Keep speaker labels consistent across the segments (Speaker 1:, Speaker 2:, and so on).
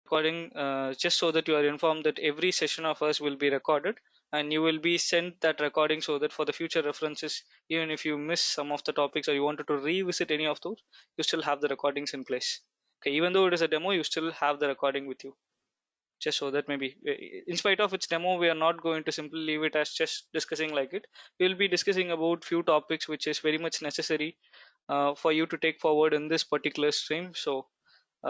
Speaker 1: recording, just so that you are informed that every session of us will be recorded, and you will be sent that recording so that for the future references, even if you miss some of the topics or you wanted to revisit any of those, you still have the recordings in place. Okay, even though it is a demo, you still have the recording with you, just so that maybe in spite of its demo, we are not going to simply leave it as just discussing like it. We'll be discussing about few topics which is very much necessary for you to take forward in this particular stream. So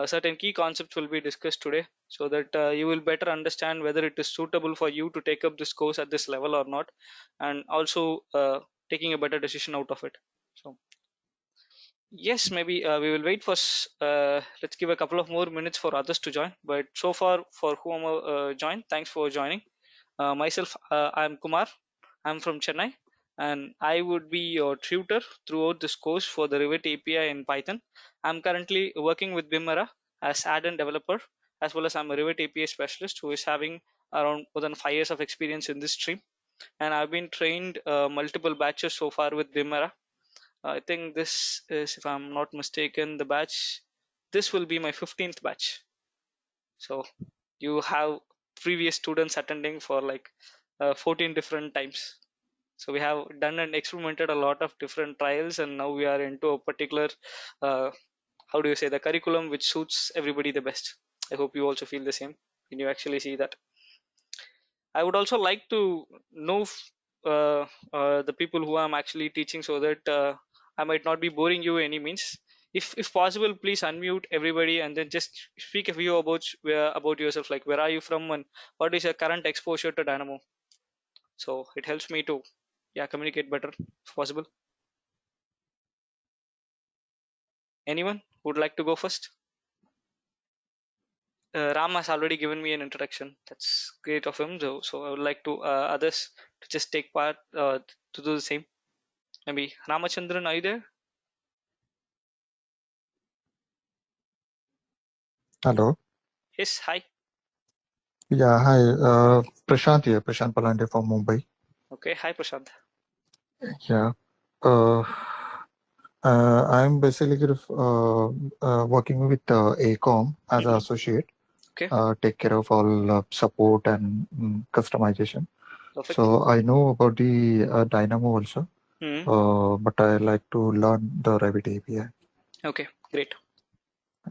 Speaker 1: certain key concepts will be discussed today, so that you will better understand whether it is suitable for you to take up this course at this level or not, and also taking a better decision out of it. So yes, maybe we will wait for let's give a couple of more minutes for others to join. But so far, for whom joined, thanks for joining. Myself, I'm Kumar. I'm from Chennai, and I would be your tutor throughout this course for the Revit API in Python. I'm currently working with Bimera as add-in developer, as well as I'm a Revit API specialist who is having around more than 5 years of experience in this stream. And I've been trained multiple batches so far with Bimera. I think this is, if I'm not mistaken, the batch. This will be my 15th batch. So you have previous students attending for like 14 different times. So we have done and experimented a lot of different trials, and now we are into a particular, uh, how do you say, the curriculum which suits everybody the best. I hope you also feel the same when you actually see that. I would also like to know the people who I'm actually teaching, so that I might not be boring you any means. If possible, please unmute everybody and then just speak a few about yourself, like where are you from and what is your current exposure to Dynamo. So it helps me to, yeah, communicate better if possible. Anyone would like to go first? Ram has already given me an introduction. That's great of him. So I would like to others to just take part to do the same. Maybe Ramachandran, are you there?
Speaker 2: Hello.
Speaker 1: Yes, hi.
Speaker 2: Yeah, hi. Prashant here, Prashant Palande from Mumbai.
Speaker 1: Okay, hi Prashant.
Speaker 2: Yeah. Uh, I'm basically working with ACOM as an associate.
Speaker 1: Okay,
Speaker 2: Take care of all support and customization.
Speaker 1: perfect.
Speaker 2: So I know about the Dynamo also, but I like to learn the Revit API.
Speaker 1: Okay, great.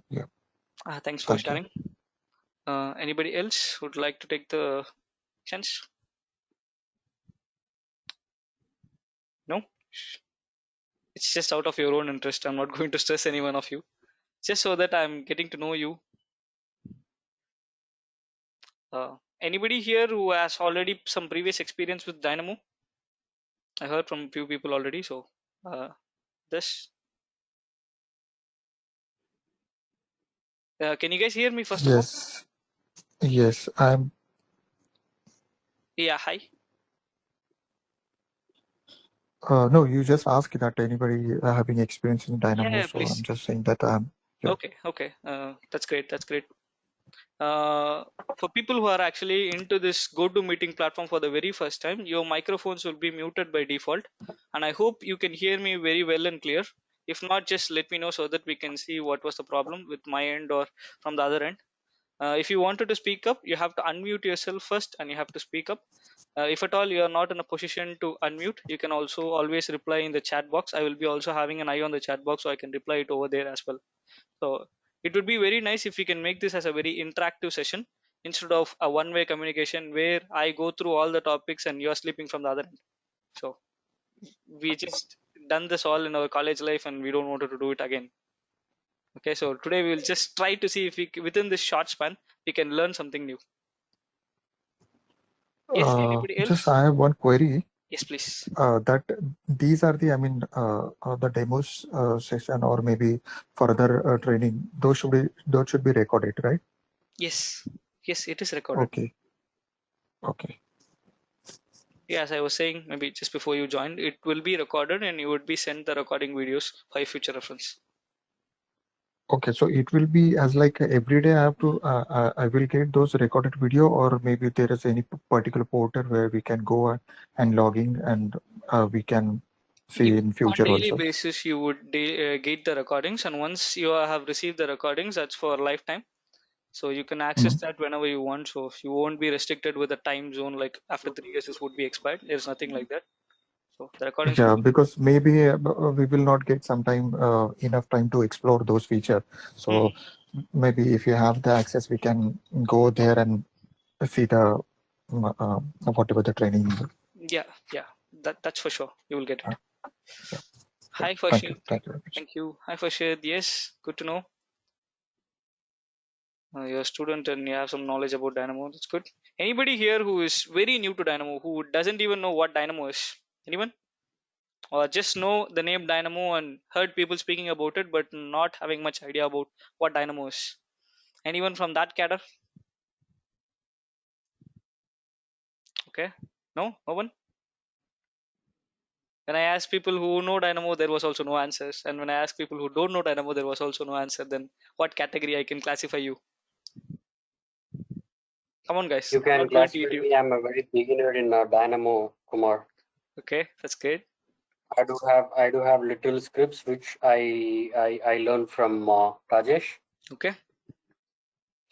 Speaker 2: Yeah,
Speaker 1: Thanks for
Speaker 2: thank you.
Speaker 1: sharing. Anybody else would like to take the chance? No? It's just out of your own interest. I'm not going to stress any one of you. Just so that I'm getting to know you. Anybody here who has already some previous experience with Dynamo? I heard from a few people already. So, this. Can you guys hear me first of all?
Speaker 2: Yes, I'm.
Speaker 1: Yeah, hi.
Speaker 2: No, you just asked that anybody having experience in Dynamo,
Speaker 1: Yeah,
Speaker 2: so I'm
Speaker 1: please.
Speaker 2: just saying that I'm. Yeah.
Speaker 1: Okay. That's great. That's great. Uh, for people who are actually into this GoToMeeting platform for the very first time, your microphones will be muted by default, and I hope you can hear me very well and clear. If not, just let me know so that we can see what was the problem with my end or from the other end. If you wanted to speak up, you have to unmute yourself first and you have to speak up. If at all you are not in a position to unmute, you can also always reply in the chat box. I will be also having an eye on the chat box, so I can reply it over there as well. So it would be very nice if we can make this as a very interactive session instead of a one-way communication where I go through all the topics and you're sleeping from the other end. So we just done this all in our college life and we don't want to do it again. Okay, so today we will just try to see if we within this short span we can learn something new. Yes, anybody
Speaker 2: Just
Speaker 1: else?
Speaker 2: I have one query.
Speaker 1: Yes, please.
Speaker 2: That these are the, I mean, the demos session or maybe further training. Those should be recorded, right?
Speaker 1: Yes, it is recorded.
Speaker 2: Okay.
Speaker 1: Yeah, as I was saying, maybe just before you joined, it will be recorded and you would be sent the recording videos for future reference.
Speaker 2: Okay, so it will be as like every day I have to, I will get those recorded video, or maybe there is any particular portal where we can go and log in and we can see in
Speaker 1: On
Speaker 2: future
Speaker 1: daily
Speaker 2: also.
Speaker 1: basis, you would get the recordings, and once you have received the recordings, that's for lifetime. So you can access
Speaker 2: Mhm.
Speaker 1: that whenever you want. So you won't be restricted with a time zone like after 3 years this would be expired. There's nothing like that. So the recordings will
Speaker 2: Yeah,
Speaker 1: be.
Speaker 2: because maybe we will not get some time enough time to explore those features.
Speaker 1: Hmm.
Speaker 2: So maybe if you have the access, we can go there and see the whatever the training.
Speaker 1: Yeah, yeah, that's for sure. You will get it.
Speaker 2: Uh, yeah. So
Speaker 1: Hi,
Speaker 2: thank you.
Speaker 1: Farshid.
Speaker 2: Thank you very much.
Speaker 1: Thank you. Hi, Farshid. Yes, good to know. You're a student and you have some knowledge about Dynamo. That's good. Anybody here who is very new to Dynamo, who doesn't even know what Dynamo is? Anyone? Or just know the name Dynamo and heard people speaking about it, but not having much idea about what Dynamo is? Anyone from that cadre? Okay. No? No one? When I asked people who know Dynamo, there was also no answers. And when I asked people who don't know Dynamo, there was also no answer. Then what category I can classify you? Come on, guys.
Speaker 3: You
Speaker 1: I'm
Speaker 3: can
Speaker 1: not going to
Speaker 3: classify
Speaker 1: eat you.
Speaker 3: me. I'm a very beginner in Dynamo, Kumar.
Speaker 1: Okay, that's great.
Speaker 3: I do have little scripts which I learned from Rajesh.
Speaker 1: Okay.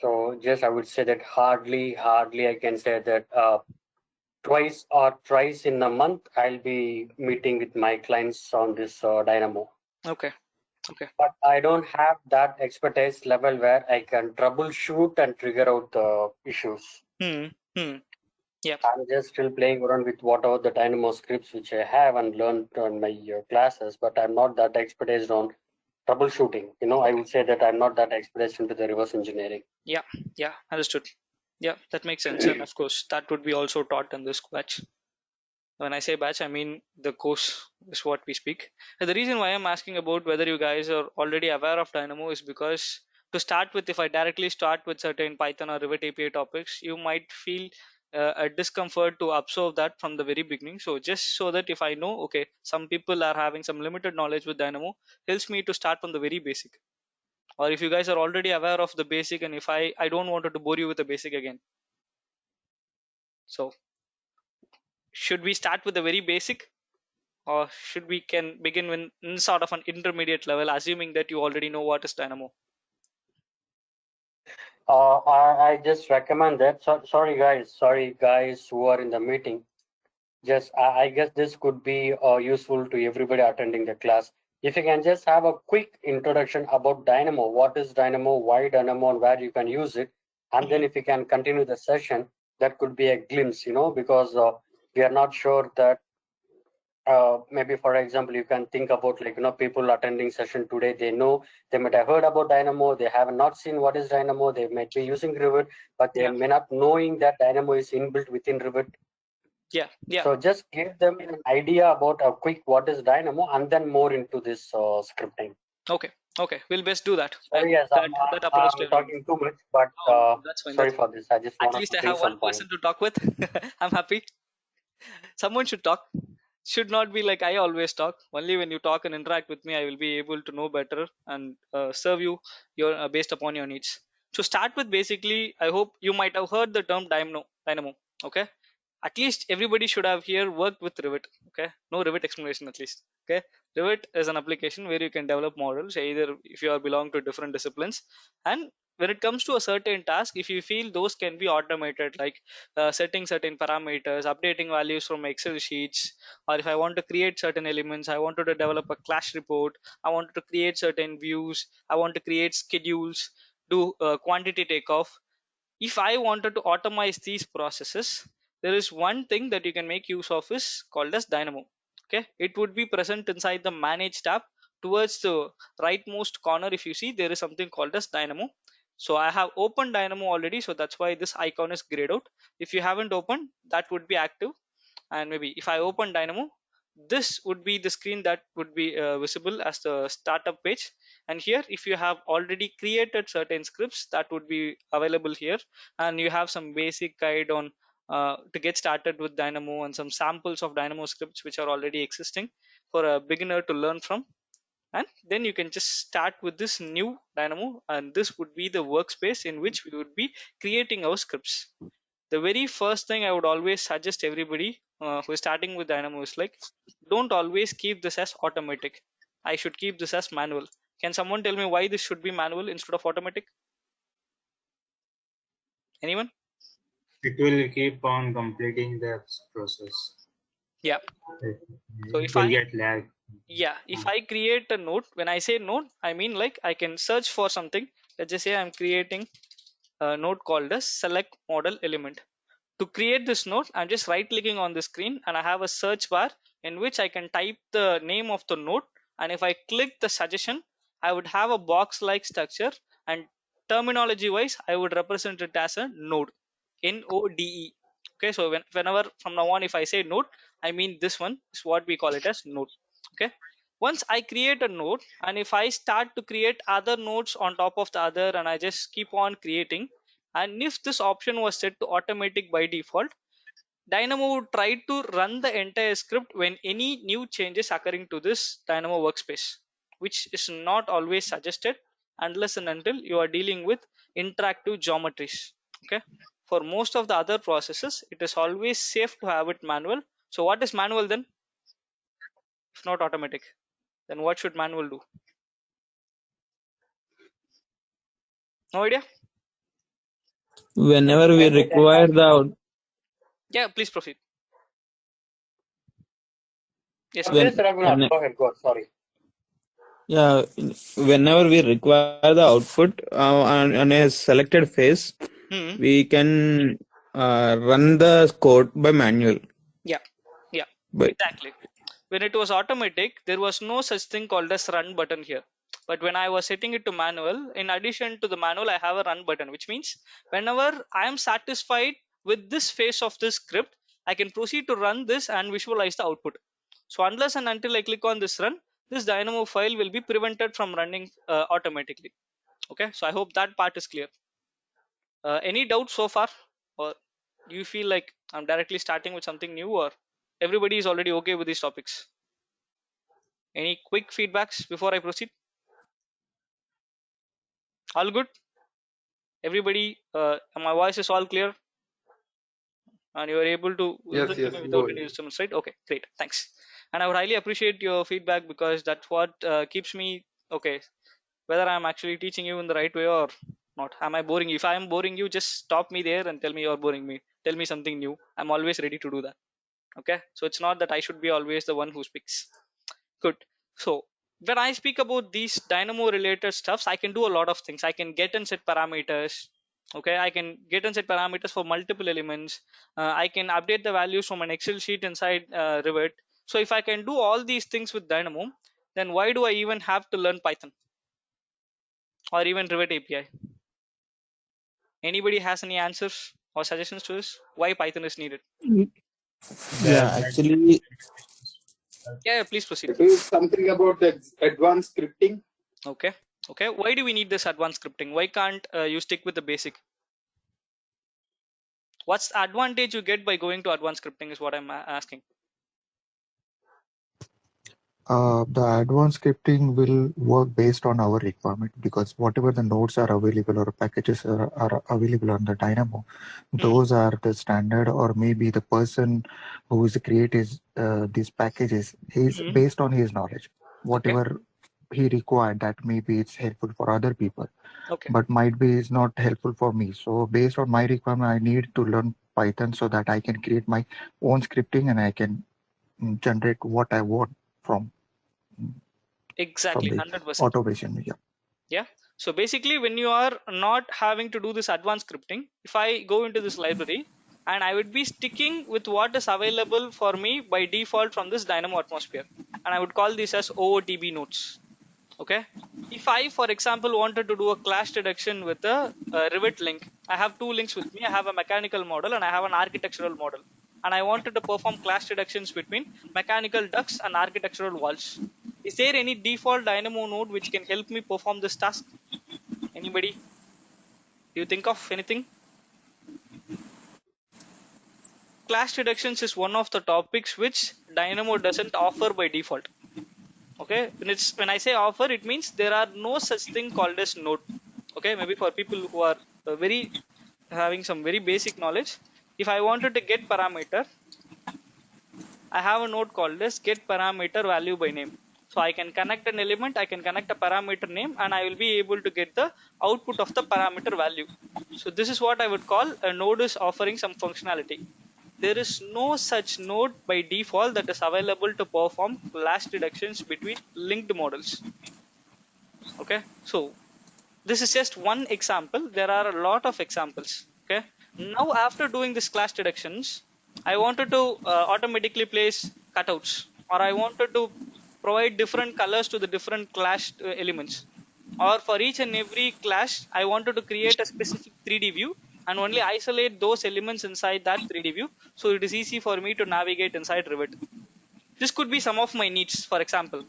Speaker 3: So just I would say that hardly I can say that twice or thrice in a month I'll be meeting with my clients on this Dynamo.
Speaker 1: Okay. Okay.
Speaker 3: But I don't have that expertise level where I can troubleshoot and figure out the issues.
Speaker 1: Hmm. Hmm. Yeah.
Speaker 3: I'm just still playing around with whatever the Dynamo scripts which I have and learned on my classes, but I'm not that expertise on troubleshooting. I
Speaker 1: Okay.
Speaker 3: would say that I'm not that expertise into the reverse engineering.
Speaker 1: Yeah. Yeah. Understood. Yeah, that makes sense. And of course, that would be also taught in this batch. When I say batch, I mean the course is what we speak. And the reason why I'm asking about whether you guys are already aware of Dynamo is because to start with, if I directly start with certain Python or Revit API topics, you might feel a discomfort to absorb that from the very beginning. So just so that if I know, okay, some people are having some limited knowledge with Dynamo, helps me to start from the very basic. Or if you guys are already aware of the basic, and if I don't want to bore you with the basic again. So should we start with the very basic, or should we can begin with in sort of an intermediate level, assuming that you already know what is Dynamo?
Speaker 3: I just recommend that. Sorry guys who are in the meeting. Just I guess this could be useful to everybody attending the class. If you can just have a quick introduction about Dynamo, what is Dynamo, why Dynamo, and where you can use it, and then
Speaker 1: Hmm.
Speaker 3: if you can continue the session, that could be a glimpse, because we are not sure that maybe for example you can think about like people attending session today, they might have heard about Dynamo, they have not seen what is Dynamo, they might be using Revit, but they
Speaker 1: Yeah,
Speaker 3: may not knowing that Dynamo is inbuilt within Revit.
Speaker 1: yeah, yeah.
Speaker 3: So just give them an idea about a quick what is Dynamo and then more into this scripting.
Speaker 1: Okay, okay. We'll best do that. I'll
Speaker 3: Sorry,
Speaker 1: give
Speaker 3: yes,
Speaker 1: that approach to
Speaker 3: I'm
Speaker 1: everyone.
Speaker 3: talking too much, but
Speaker 1: No, no, that's fine.
Speaker 3: sorry
Speaker 1: That's fine.
Speaker 3: for this. I just
Speaker 1: At
Speaker 3: wanted
Speaker 1: least
Speaker 3: to
Speaker 1: I
Speaker 3: bring
Speaker 1: have
Speaker 3: some
Speaker 1: one
Speaker 3: point.
Speaker 1: person to talk with. I'm happy. Someone should talk. Should not be like I always talk. Only when you talk and interact with me, I will be able to know better and serve you your based upon your needs. To start with, basically, I hope you might have heard the term Dynamo. Dynamo. Okay, at least everybody should have here worked with Revit. Okay, no Revit explanation at least. Okay, Revit is an application where you can develop models either if you are belong to different disciplines, and when it comes to a certain task, if you feel those can be automated, like setting certain parameters, updating values from Excel sheets, or if I want to create certain elements, I wanted to develop a clash report, I wanted to create certain views, I want to create schedules, do quantity takeoff. If I wanted to automate these processes, there is one thing that you can make use of is called as Dynamo. Okay, it would be present inside the Manage tab towards the rightmost corner. If you see, there is something called as Dynamo. So I have opened Dynamo already, so that's why this icon is grayed out. If you haven't opened, that would be active. And maybe if I open Dynamo, this would be the screen that would be visible as the startup page. And here, if you have already created certain scripts, that would be available here. And you have some basic guide on to get started with Dynamo and some samples of Dynamo scripts which are already existing for a beginner to learn from. And then you can just start with this new Dynamo, and this would be the workspace in which we would be creating our scripts. The very first thing I would always suggest everybody who is starting with Dynamo is like, don't always keep this as automatic. I should keep this as manual. Can someone tell me why this should be manual instead of automatic? Anyone?
Speaker 4: It will keep on completing the process.
Speaker 1: Yeah.
Speaker 4: It,
Speaker 1: So
Speaker 4: it
Speaker 1: if
Speaker 4: will
Speaker 1: I,
Speaker 4: get lag.
Speaker 1: yeah, if I create a node, when I say node, I mean like I can search for something. Let's just say I'm creating a node called as select model element. To create this node, I'm just right clicking on the screen and I have a search bar in which I can type the name of the node. And if I click the suggestion, I would have a box like structure, and terminology wise, I would represent it as a node, Node. Okay, so whenever from now on, if I say node, I mean this one is what we call it as node. Okay, once I create a node, and if I start to create other nodes on top of the other, and I just keep on creating, and if this option was set to automatic by default, Dynamo would try to run the entire script when any new changes occurring to this Dynamo workspace, which is not always suggested unless and until you are dealing with interactive geometries. Okay, for most of the other processes, it is always safe to have it manual. So what is manual then, if not automatic? Then what should manual do? No idea.
Speaker 5: Whenever we
Speaker 3: Repeat and
Speaker 5: require the
Speaker 1: Yeah, please proceed. Yes, go ahead.
Speaker 3: Please,
Speaker 5: when
Speaker 3: Raghunath, go ahead. Go. Sorry.
Speaker 5: yeah, whenever we require the output on a selected phase,
Speaker 1: Hmm.
Speaker 5: we can run the code by manual.
Speaker 1: Yeah, yeah,
Speaker 5: But
Speaker 1: exactly. When it was automatic, there was no such thing called as run button here. But when I was setting it to manual, in addition to the manual, I have a run button, which means whenever I am satisfied with this phase of this script, I can proceed to run this and visualize the output. So unless and until I click on this run, this Dynamo file will be prevented from running automatically. Okay, so I hope that part is clear. Any doubts so far, or do you feel like I'm directly starting with something new, or everybody is already okay with these topics? Any quick feedbacks before I proceed? All good? Everybody, my voice is all clear and you are able to
Speaker 6: Yes,
Speaker 1: listen to
Speaker 6: yes,
Speaker 1: me
Speaker 6: go
Speaker 1: without any
Speaker 6: ahead.
Speaker 1: disturbance, right? Okay, great. Thanks. And I would highly appreciate your feedback, because that's what keeps me okay, whether I'm actually teaching you in the right way or not. Am I boring you? If I am boring you, just stop me there and tell me you're boring me. Tell me something new. I'm always ready to do that. Okay, so it's not that I should be always the one who speaks. Good. So when I speak about these Dynamo related stuffs, I can do a lot of things. I can get and set parameters. Okay, I can get and set parameters for multiple elements. I can update the values from an Excel sheet inside Revit. So if I can do all these things with Dynamo, then why do I even have to learn Python or even Revit API? Anybody has any answers or suggestions to this? Why Python is needed?
Speaker 5: yeah,
Speaker 4: That
Speaker 5: actually,
Speaker 1: Yeah, please proceed.
Speaker 6: It is something about the advanced scripting.
Speaker 1: Okay. Okay. Why do we need this advanced scripting? Why can't you stick with the basic? What's the advantage you get by going to advanced scripting is what I'm asking.
Speaker 2: The advanced scripting will work based on our requirement, because whatever the nodes are available or packages are available on the Dynamo,
Speaker 1: Hmm.
Speaker 2: those are the standard, or maybe the person who is creating these packages is
Speaker 1: Hmm.
Speaker 2: based on his knowledge.
Speaker 1: Okay.
Speaker 2: Whatever he required, that maybe it's helpful for other people,
Speaker 1: Okay.
Speaker 2: but might be is not helpful for me. So based on my requirement, I need to learn Python so that I can create my own scripting and I can generate what I want from
Speaker 1: Exactly.
Speaker 2: the
Speaker 1: 100%.
Speaker 2: automation. Yeah.
Speaker 1: Yeah. So basically, when you are not having to do this advanced scripting, if I go into this library and I would be sticking with what is available for me by default from this Dynamo atmosphere, and I would call this as OOTB nodes. Okay, if I for example wanted to do a clash detection with a Revit link, I have two links with me. I have a mechanical model and I have an architectural model, and I wanted to perform clash detections between mechanical ducts and architectural walls. Is there any default Dynamo node which can help me perform this task? Anybody? Do you think of anything? Clash detections is one of the topics which Dynamo doesn't offer by default. Okay, when I say offer, it means there are no such thing called as node. Okay, maybe for people who are very having some very basic knowledge, if I wanted to get parameter, I have a node called as get parameter value by name. So I can connect an element, I can connect a parameter name, and I will be able to get the output of the parameter value. So this is what I would call a node is offering some functionality. There is no such node by default that is available to perform class deductions between linked models. Okay, so this is just one example. There are a lot of examples. Okay, now after doing this class deductions, I wanted to automatically place cutouts, or I wanted to provide different colors to the different class elements, or for each and every class I wanted to create a specific 3D view and only isolate those elements inside that 3D view, so it is easy for me to navigate inside Revit. This could be some of my needs, for example.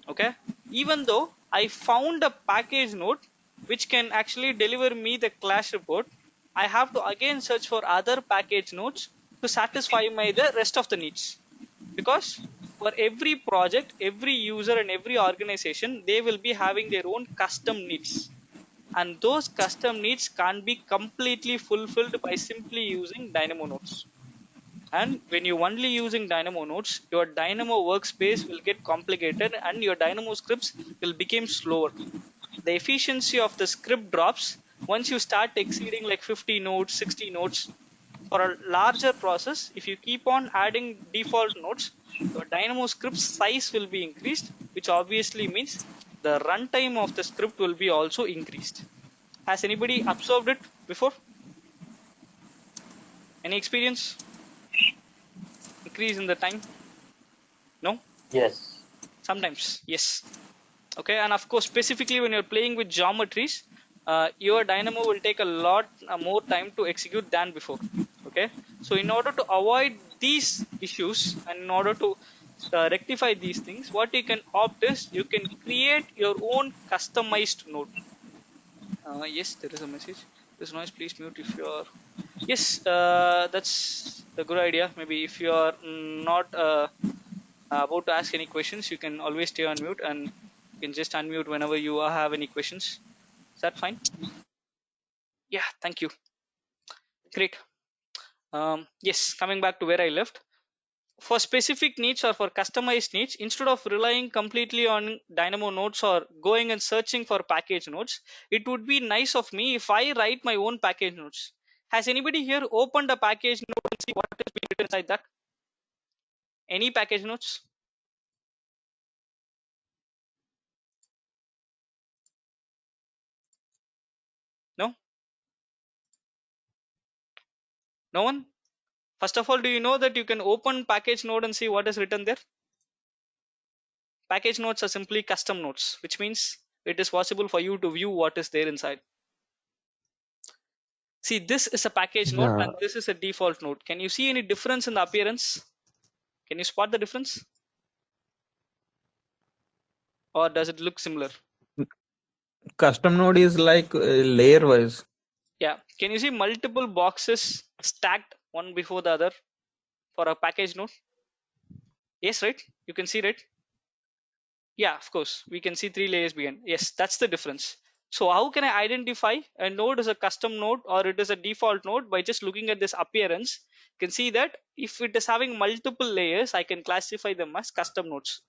Speaker 1: Okay, even though I found a package node which can actually deliver me the clash report, I have to again search for other package nodes to satisfy my the rest of the needs, because for every project, every user and every organization, they will be having their own custom needs, and those custom needs can't be completely fulfilled by simply using dynamo nodes. And when you're only using Dynamo nodes, your Dynamo workspace will get complicated and your Dynamo scripts will become slower. The efficiency of the script drops once you start exceeding like 50 nodes, 60 nodes. For a larger process, if you keep on adding default nodes, your Dynamo script size will be increased, which obviously means the runtime of the script will be also increased. Has anybody observed it before? Any experience? Increase in the time? No?
Speaker 3: Yes.
Speaker 1: Sometimes, yes. Okay, and of course, specifically when you're playing with geometries, your dynamo will take a lot more time to execute than before. Okay, so in order to avoid these issues and in order to rectify these things, what you can opt is you can create your own customized node. Yes, there is a message. There's noise. Please mute if you are. Yes, that's a good idea. Maybe if you are not about to ask any questions, you can always stay on mute and you can just unmute whenever you have any questions. Is that fine? Yeah, thank you. Great. Yes, coming back to where I left. For specific needs or for customized needs, instead of relying completely on Dynamo nodes or going and searching for package nodes, it would be nice of me if I write my own package nodes. Has anybody here opened a package node and see what is being written inside that? Any package nodes? No? No one? First of all, do you know that you can open package node and see what is written there? Package nodes are simply custom nodes, which means it is possible for you to view what is there inside. See, this is a package node
Speaker 2: Yeah,
Speaker 1: and this is a default node. Can you see any difference in the appearance? Can you spot the difference? Or does it look similar?
Speaker 5: Custom node is like layer wise.
Speaker 1: Yeah. Can you see multiple boxes stacked one before the other for a package node? Yes, right? You can see, right? Yeah, of course. We can see 3 layers behind. Yes, that's the difference. So how can I identify a node as a custom node or it is a default node? By just looking at this appearance, you can see that if it is having multiple layers, I can classify them as custom nodes.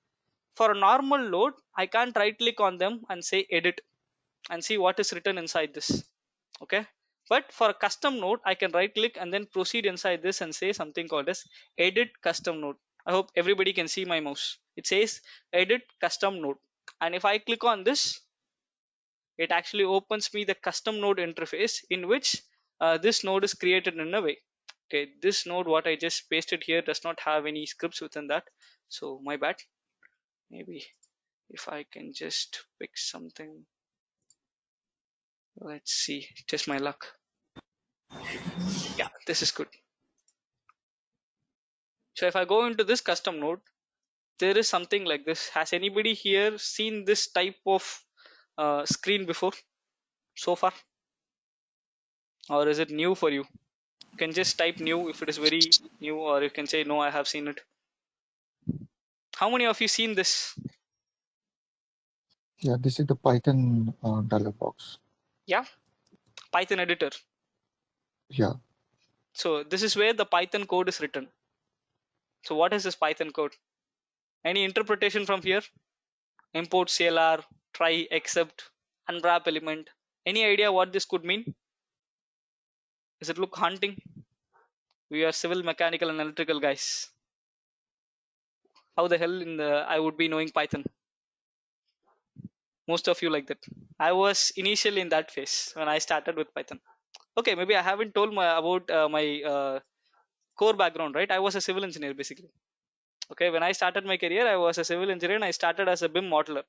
Speaker 1: For a normal node, I can't right click on them and say edit and see what is written inside this. Okay. But for a custom node, I can right click and then proceed inside this and say something called as edit custom node. I hope everybody can see my mouse. It says edit custom node. And if I click on this, it actually opens me the custom node interface in which this node is created in a way. Okay, this node, what I just pasted here, does not have any scripts within that. So my bad. Maybe if I can just pick something. Let's see, test my luck. Yeah, this is good. So if I go into this custom node, there is something like this. Has anybody here seen this type of screen before so far, or is it new for you? You can just type new if it is very new, or you can say no, I have seen it. How many of you seen this?
Speaker 2: yeah, this is the Python dialog box.
Speaker 1: Yeah, Python editor.
Speaker 2: Yeah,
Speaker 1: So this is where the Python code is written. So what is this Python code? Any interpretation from here? Import CLR, try, accept, unwrap element. Any idea what this could mean? Does it look haunting? We are civil, mechanical, and electrical guys. How the hell I would be knowing Python? Most of you like that. I was initially in that phase when I started with Python. Okay, maybe I haven't told about my core background, right? I was a civil engineer basically. Okay, when I started my career, I was a civil engineer and I started as a BIM modeler.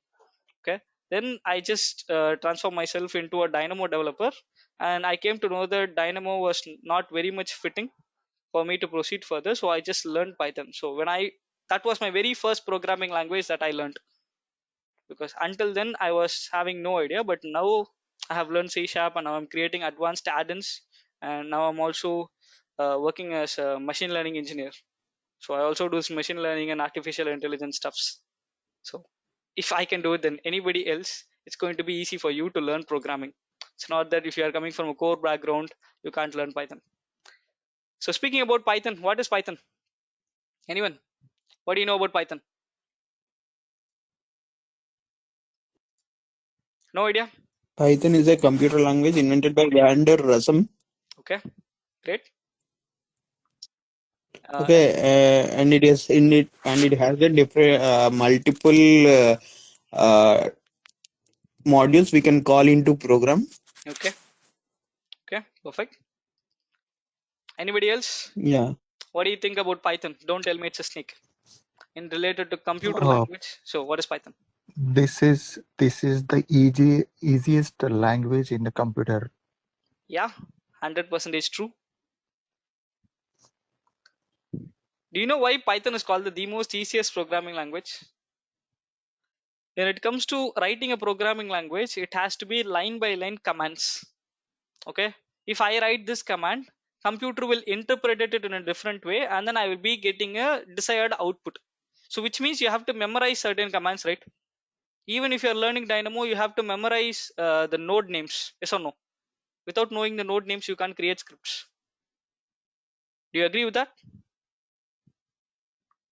Speaker 1: Okay, then I just transformed myself into a Dynamo developer, and I came to know that Dynamo was not very much fitting for me to proceed further, so I just learned Python. So that was my very first programming language that I learned, because until then I was having no idea, but now I have learned C sharp and now I'm creating advanced add-ins, and now I'm also working as a machine learning engineer. So I also do some machine learning and artificial intelligence stuffs. So if I can do it, then anybody else, it's going to be easy for you to learn programming. It's not that if you are coming from a core background, you can't learn Python. So speaking about Python, what is Python? Anyone? What do you know about Python? No idea?
Speaker 5: Python is a computer language invented by Vander Russum.
Speaker 1: Okay, great.
Speaker 5: Okay, and it is in it, and it has a different multiple modules we can call into program.
Speaker 1: Okay, okay, perfect. Anybody else?
Speaker 5: Yeah.
Speaker 1: What do you think about Python? Don't tell me it's a snake. In related to computer
Speaker 2: Uh,
Speaker 1: language, so what is Python?
Speaker 2: this is the easiest language in the computer.
Speaker 1: Yeah, 100% is true. Do you know why Python is called the most easiest programming language? When it comes to writing a programming language, it has to be line by line commands. Okay, if I write this command, computer will interpret it in a different way, and then I will be getting a desired output. So which means you have to memorize certain commands, right? Even if you're learning Dynamo, you have to memorize the node names. Yes or no? Without knowing the node names, you can't create scripts. Do you agree with that?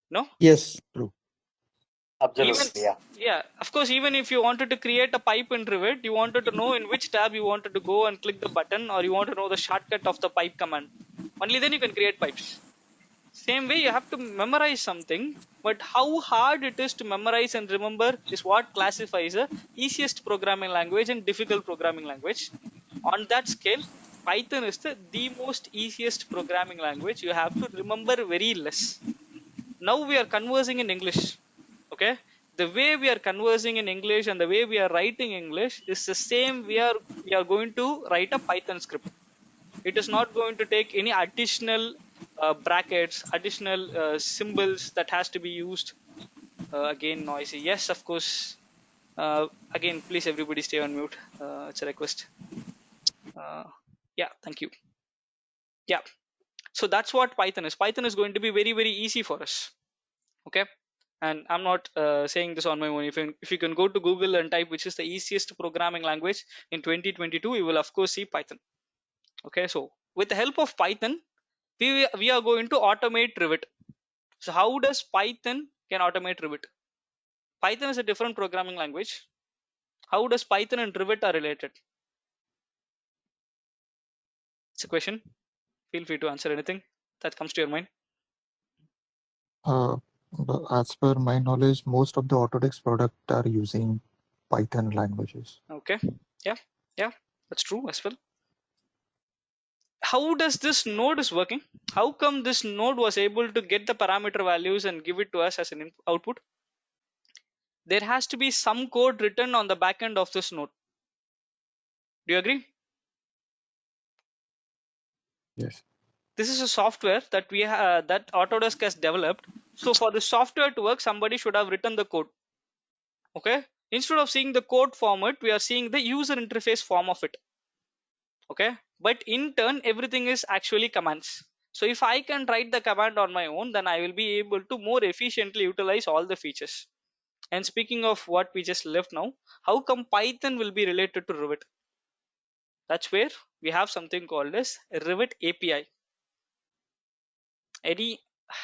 Speaker 1: No?
Speaker 5: Yes.
Speaker 2: True.
Speaker 1: Even,
Speaker 3: Absolutely, yeah.
Speaker 1: yeah, of course, even if you wanted to create a pipe in Revit, you wanted to know in which tab you wanted to go and click the button, or you want to know the shortcut of the pipe command. Only then you can create pipes. Same way, you have to memorize something, but how hard it is to memorize and remember is what classifies a easiest programming language and difficult programming language. On that scale, Python is the most easiest programming language. You have to remember very less. Now we are conversing in English. Okay, the way we are conversing in English and the way we are writing English is the same. We are going to write a Python script. It is not going to take any additional brackets, additional symbols that has to be used. Again, noisy. Yes, of course. Again, please everybody stay on mute. It's a request. uh, yeah, thank you. Yeah, so that's what Python is. Python is going to be very very easy for us. Okay, and I'm not saying this on my own. If you can go to Google and type which is the easiest programming language in 2022, you will of course see Python. Okay, so with the help of Python, we are going to automate Revit. So how does Python can automate Revit? Python is a different programming language. How does Python and Revit are related? It's a question. Feel free to answer anything that comes to your mind.
Speaker 2: Uh, but as per my knowledge, most of the Autodesk product are using Python languages.
Speaker 1: Okay, yeah, yeah, that's true as well. How does this node is working? How come this node was able to get the parameter values and give it to us as an output? There has to be some code written on the back end of this node. Do you agree?
Speaker 2: Yes.
Speaker 1: This is a software that that Autodesk has developed. So for the software to work, somebody should have written the code. Okay, instead of seeing the code format, we are seeing the user interface form of it. Okay, but in turn everything is actually commands. So if I can write the command on my own, then I will be able to more efficiently utilize all the features. And speaking of what we just left now, how come Python will be related to Revit? That's where we have something called as Revit API.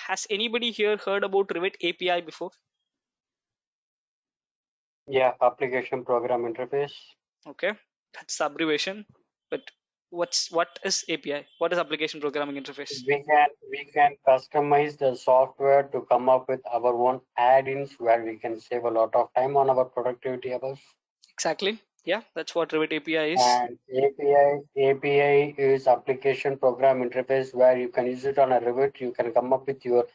Speaker 1: Has anybody here heard about Revit API before?
Speaker 3: Yeah, application program interface.
Speaker 1: Okay, that's the abbreviation. But what is API? What is application programming interface?
Speaker 3: We can customize the software to come up with our own add-ins where we can save a lot of time on our productivity hours.
Speaker 1: Exactly. Yeah, that's what Revit API is.
Speaker 3: And API is application program interface where you can use it on a Revit. You can come up with your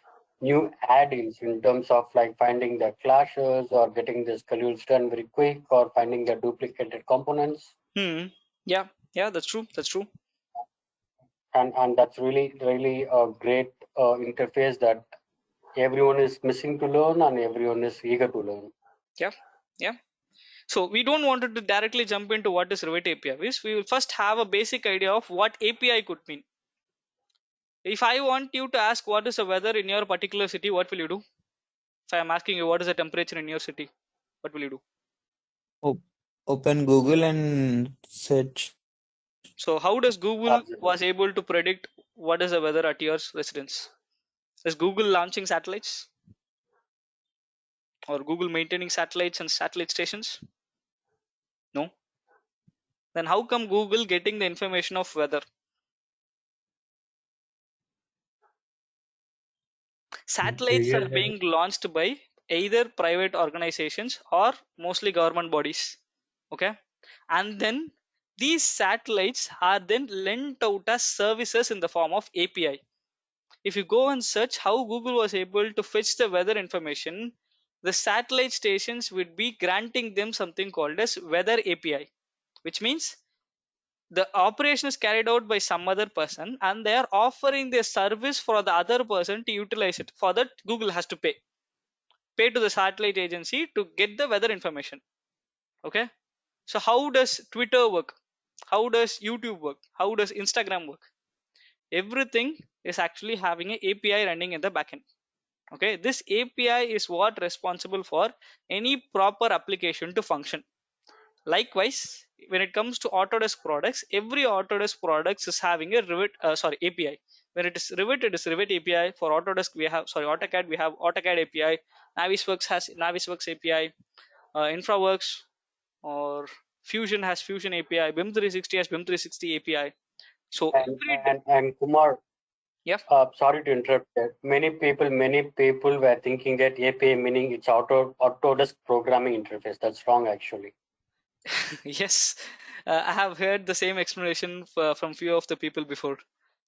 Speaker 3: new add-ins in terms of like finding the clashes or getting the schedules done very quick or finding the duplicated components.
Speaker 1: Hmm. Yeah. Yeah, that's true. That's true.
Speaker 3: And that's really a great interface that everyone is missing to learn and everyone is eager to learn.
Speaker 1: Yeah. Yeah. So we don't want to directly jump into what is Revit API is. We will first have a basic idea of what API could mean. If I want you to ask what is the weather in your particular city, what will you do? If I am asking you what is the temperature in your city, what will you do?
Speaker 5: Op- Open Google and search.
Speaker 1: So how does Google
Speaker 3: Absolutely.
Speaker 1: was able to predict what is the weather at your residence? Is Google launching satellites or Google maintaining satellites and satellite stations? No. Then how come Google getting the information of weather? Satellites are
Speaker 4: Geodetic.
Speaker 1: being launched by either private organizations or mostly government bodies. Okay, and then these satellites are then lent out as services in the form of API. If you go and search how Google was able to fetch the weather information, the satellite stations would be granting them something called as weather API, which means the operation is carried out by some other person and they are offering their service for the other person to utilize it. For that, Google has to pay to the satellite agency to get the weather information. Okay, so how does Twitter work? How does YouTube work? How does Instagram work? Everything is actually having an API running in the backend. Okay, this API is what responsible for any proper application to function. Likewise, when it comes to Autodesk products, every Autodesk products is having a Revit, API. When it is Revit, it is Revit API. For Autodesk, we have AutoCAD, we have AutoCAD API. Navisworks has Navisworks API. InfraWorks or Fusion has Fusion API. BIM 360 has BIM 360 API. So
Speaker 3: And
Speaker 1: every
Speaker 3: and Kumar,
Speaker 1: yeah.
Speaker 3: sorry to interrupt that. Many people were thinking that API meaning it's Autodesk programming interface. That's wrong actually.
Speaker 1: Yes, I have heard the same explanation from few of the people before.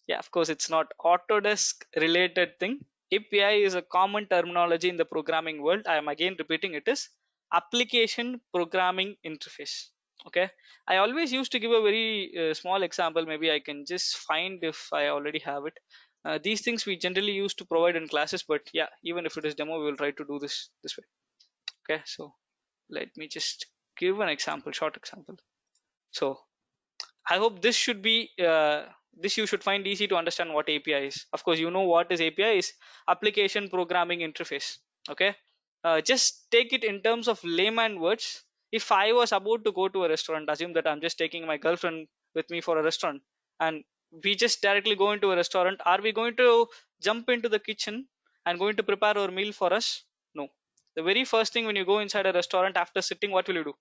Speaker 1: Yeah, of course, it's not Autodesk related thing. API is a common terminology in the programming world. I am again repeating it is application programming interface. Okay, I always used to give a very small example. Maybe I can just find if I already have it. These things we generally used to provide in classes, but yeah, even if it is demo, we will try to do this way. Okay, so let me just give an example, short example. So I hope this should be this you should find easy to understand what API is. Of course, you know what is API is application programming interface. Okay, just take it in terms of layman words. If I was about to go to a restaurant, assume that I'm just taking my girlfriend with me for a restaurant, and we just directly go into a restaurant. Are we going to jump into the kitchen and going to prepare our meal for us? No. The very first thing when you go inside a restaurant after sitting, what will you do?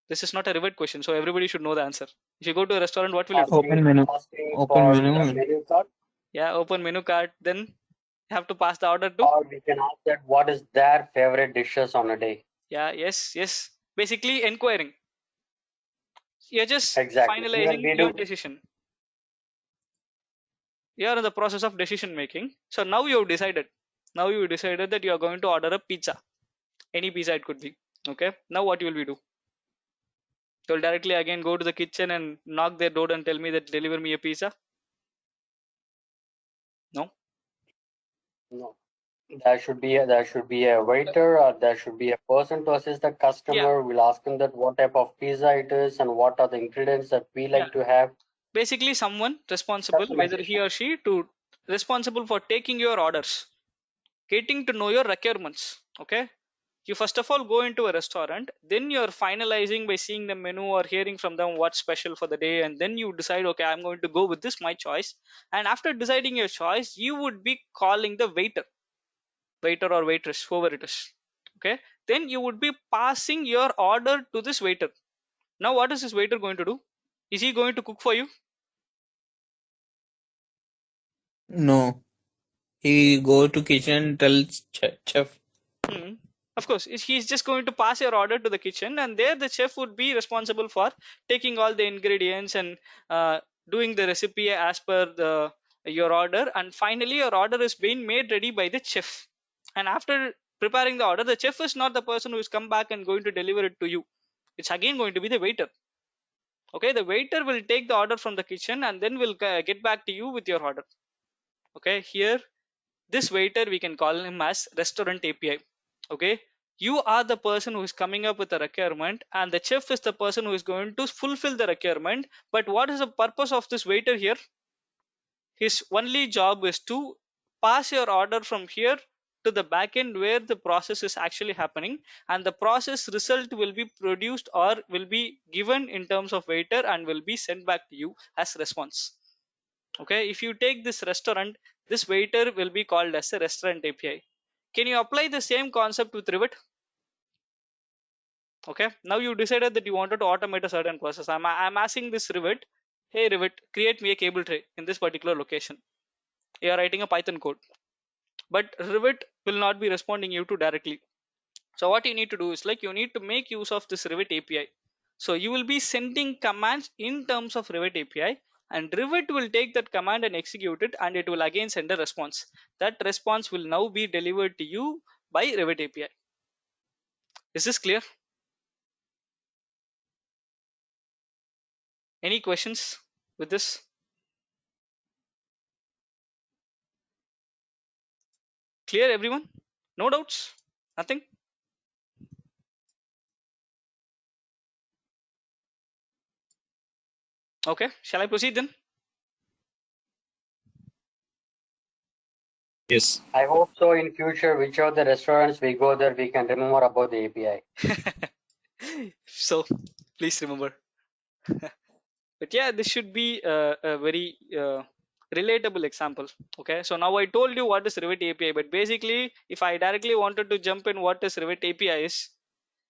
Speaker 1: This is not a Revit question, so everybody should know the answer. If you go to a restaurant, what will you do?
Speaker 5: Open
Speaker 3: Asking
Speaker 5: menu.
Speaker 3: asking
Speaker 5: Open
Speaker 3: for the
Speaker 5: menu.
Speaker 3: menu card,
Speaker 1: Yeah, open menu card. Then you have to pass the order to.
Speaker 3: or we can ask that what is their favorite dishes on a day.
Speaker 1: Yeah, yes, yes. Basically, inquiring. You're just
Speaker 3: Exactly. Even
Speaker 1: finalizing
Speaker 3: we
Speaker 1: your
Speaker 3: do.
Speaker 1: decision. You're in the process of decision making. So now you've decided. Now you decided that you are going to order a pizza. Any pizza it could be. Okay. Now what will we do? You'll directly again go to the kitchen and knock their door and tell me that deliver me a pizza. No.
Speaker 3: No. There should be a waiter or there should be a person to assist the
Speaker 1: Yeah.
Speaker 3: customer. We'll ask him that what type of pizza it is and what are the ingredients that we
Speaker 1: Yeah.
Speaker 3: like to have.
Speaker 1: Basically, someone responsible, whether he
Speaker 3: Customization.
Speaker 1: or she, to responsible for taking your orders, getting to know your requirements. Okay, you first of all go into a restaurant, then you're finalizing by seeing the menu or hearing from them what's special for the day, and then you decide, okay, I'm going to go with this, my choice. And after deciding your choice, you would be calling the waiter or waitress, whoever it is. Okay, then you would be passing your order to this waiter. Now what is this waiter going to do? Is he going to cook for you?
Speaker 5: No. He go to kitchen, tell chef.
Speaker 1: Hmm. Of course, he's just going to pass your order to the kitchen, and there the chef would be responsible for taking all the ingredients and doing the recipe as per your order. And finally, your order is being made ready by the chef. And after preparing the order, the chef is not the person who is come back and going to deliver it to you. It's again going to be the waiter. Okay, the waiter will take the order from the kitchen and then will get back to you with your order. Okay, here this waiter we can call him as restaurant API. Okay, you are the person who is coming up with a requirement, and the chef is the person who is going to fulfill the requirement. But what is the purpose of this waiter here? His only job is to pass your order from here to the backend where the process is actually happening, and the process result will be produced or will be given in terms of waiter and will be sent back to you as response. Okay, if you take this restaurant, this waiter will be called as a restaurant API. Can you apply the same concept with Revit? Okay, now you decided that you wanted to automate a certain process. I'm asking this Revit, hey Revit, create me a cable tray in this particular location. You are writing a Python code, but Revit will not be responding you to directly. So what you need to do is like you need to make use of this Revit API. So you will be sending commands in terms of Revit API, and Revit will take that command and execute it, and it will again send a response. That response will now be delivered to you by Revit API. Is this clear? Any questions with this? Clear, everyone? No doubts? Nothing? Okay, shall I proceed then?
Speaker 5: Yes.
Speaker 3: I hope so in future, whichever the restaurants we go there, we can remember about the API.
Speaker 1: So please remember. But yeah, this should be a very relatable example. Okay, so now I told you what is Revit API, but basically if I directly wanted to jump in what is Revit API is,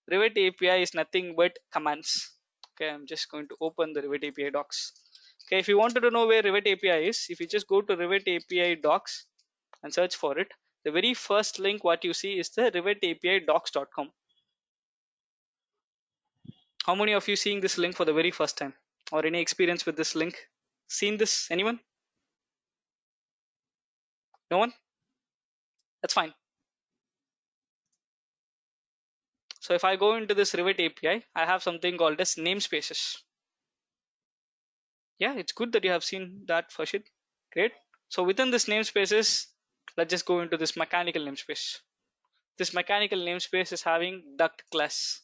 Speaker 1: Revit API is nothing but commands. Okay, I'm just going to open the Revit API docs. Okay, if you wanted to know where Revit API is, if you just go to Revit API docs and search for it, the very first link what you see is the Revit API docs.com. How many of you seeing this link for the very first time, or any experience with this link? Seen this? Anyone? No one? That's fine. So if I go into this Revit API, I have something called as namespaces. Yeah, it's good that you have seen that, Farshid. Great. So within this namespaces, let's just go into this mechanical namespace. This mechanical namespace is having duct class.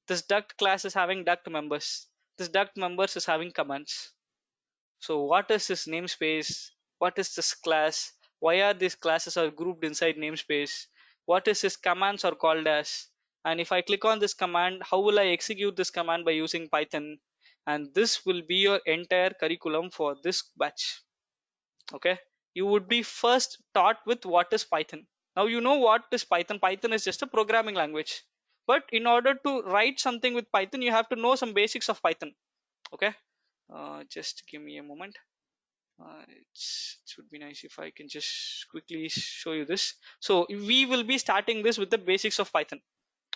Speaker 1: This duct class is having duct members. This duct members is having commands. So what is this namespace? What is this class? Why are these classes are grouped inside namespace? What is this commands are called as? And if I click on this command, how will I execute this command by using Python? And this will be your entire curriculum for this batch. Okay. You would be first taught with what is Python. Now you know what is Python. Python is just a programming language. But in order to write something with Python, you have to know some basics of Python. Okay. Just give me a moment. It would be nice if I can just quickly show you this. So we will be starting this with the basics of Python.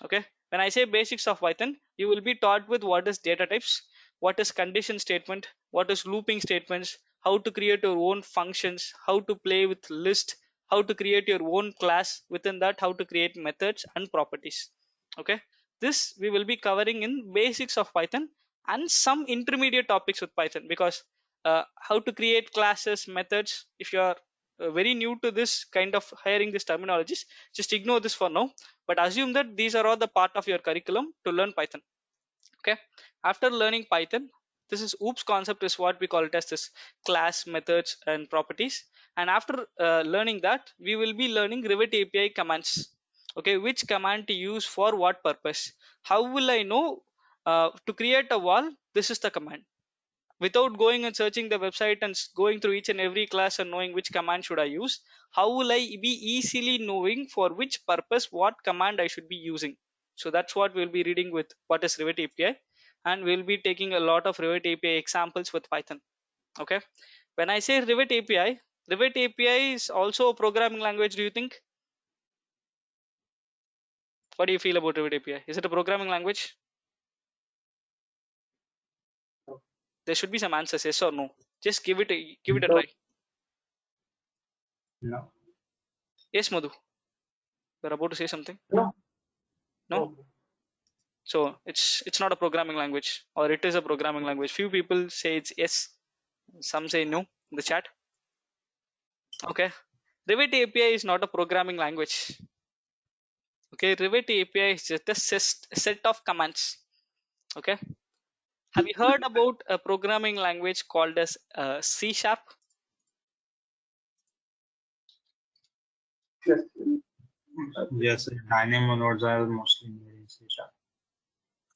Speaker 1: Okay, when I say basics of Python, you will be taught with what is data types, what is condition statement, what is looping statements, how to create your own functions, how to play with list, how to create your own class, within that how to create methods and properties. Okay, this we will be covering in basics of Python and some intermediate topics with Python, because how to create classes, methods, if you are very new to this kind of hiring these terminologies, just ignore this for now, but assume that these are all the part of your curriculum to learn Python. Okay, after learning Python, this is oops concept is what we call it as this class, methods and properties. And after learning that, we will be learning Revit API commands. Okay, which command to use for what purpose? How will I know to create a wall? This is the command. without going and searching the website and going through each and every class and knowing which command should I use, how will I be easily knowing for which purpose what command I should be using? So that's what we'll be reading with what is Revit API, and we'll be taking a lot of Revit API examples with Python. Okay, when I say Revit API is also a programming language. Do you think? What do you feel about Revit API? Is it a programming language? There should be some answers, yes or no. Just give it a
Speaker 4: No.
Speaker 1: try.
Speaker 4: No.
Speaker 1: Yes, Madhu. You're about to say something.
Speaker 3: No.
Speaker 1: No. So it's not a programming language, or it is a programming language. Few people say it's yes, some say no in the chat. Okay, Revit API is not a programming language. Okay, Revit API is just a set of commands. Okay, have you heard about a programming language called as C sharp?
Speaker 4: Yes, dynamo nodes are mostly made in C sharp.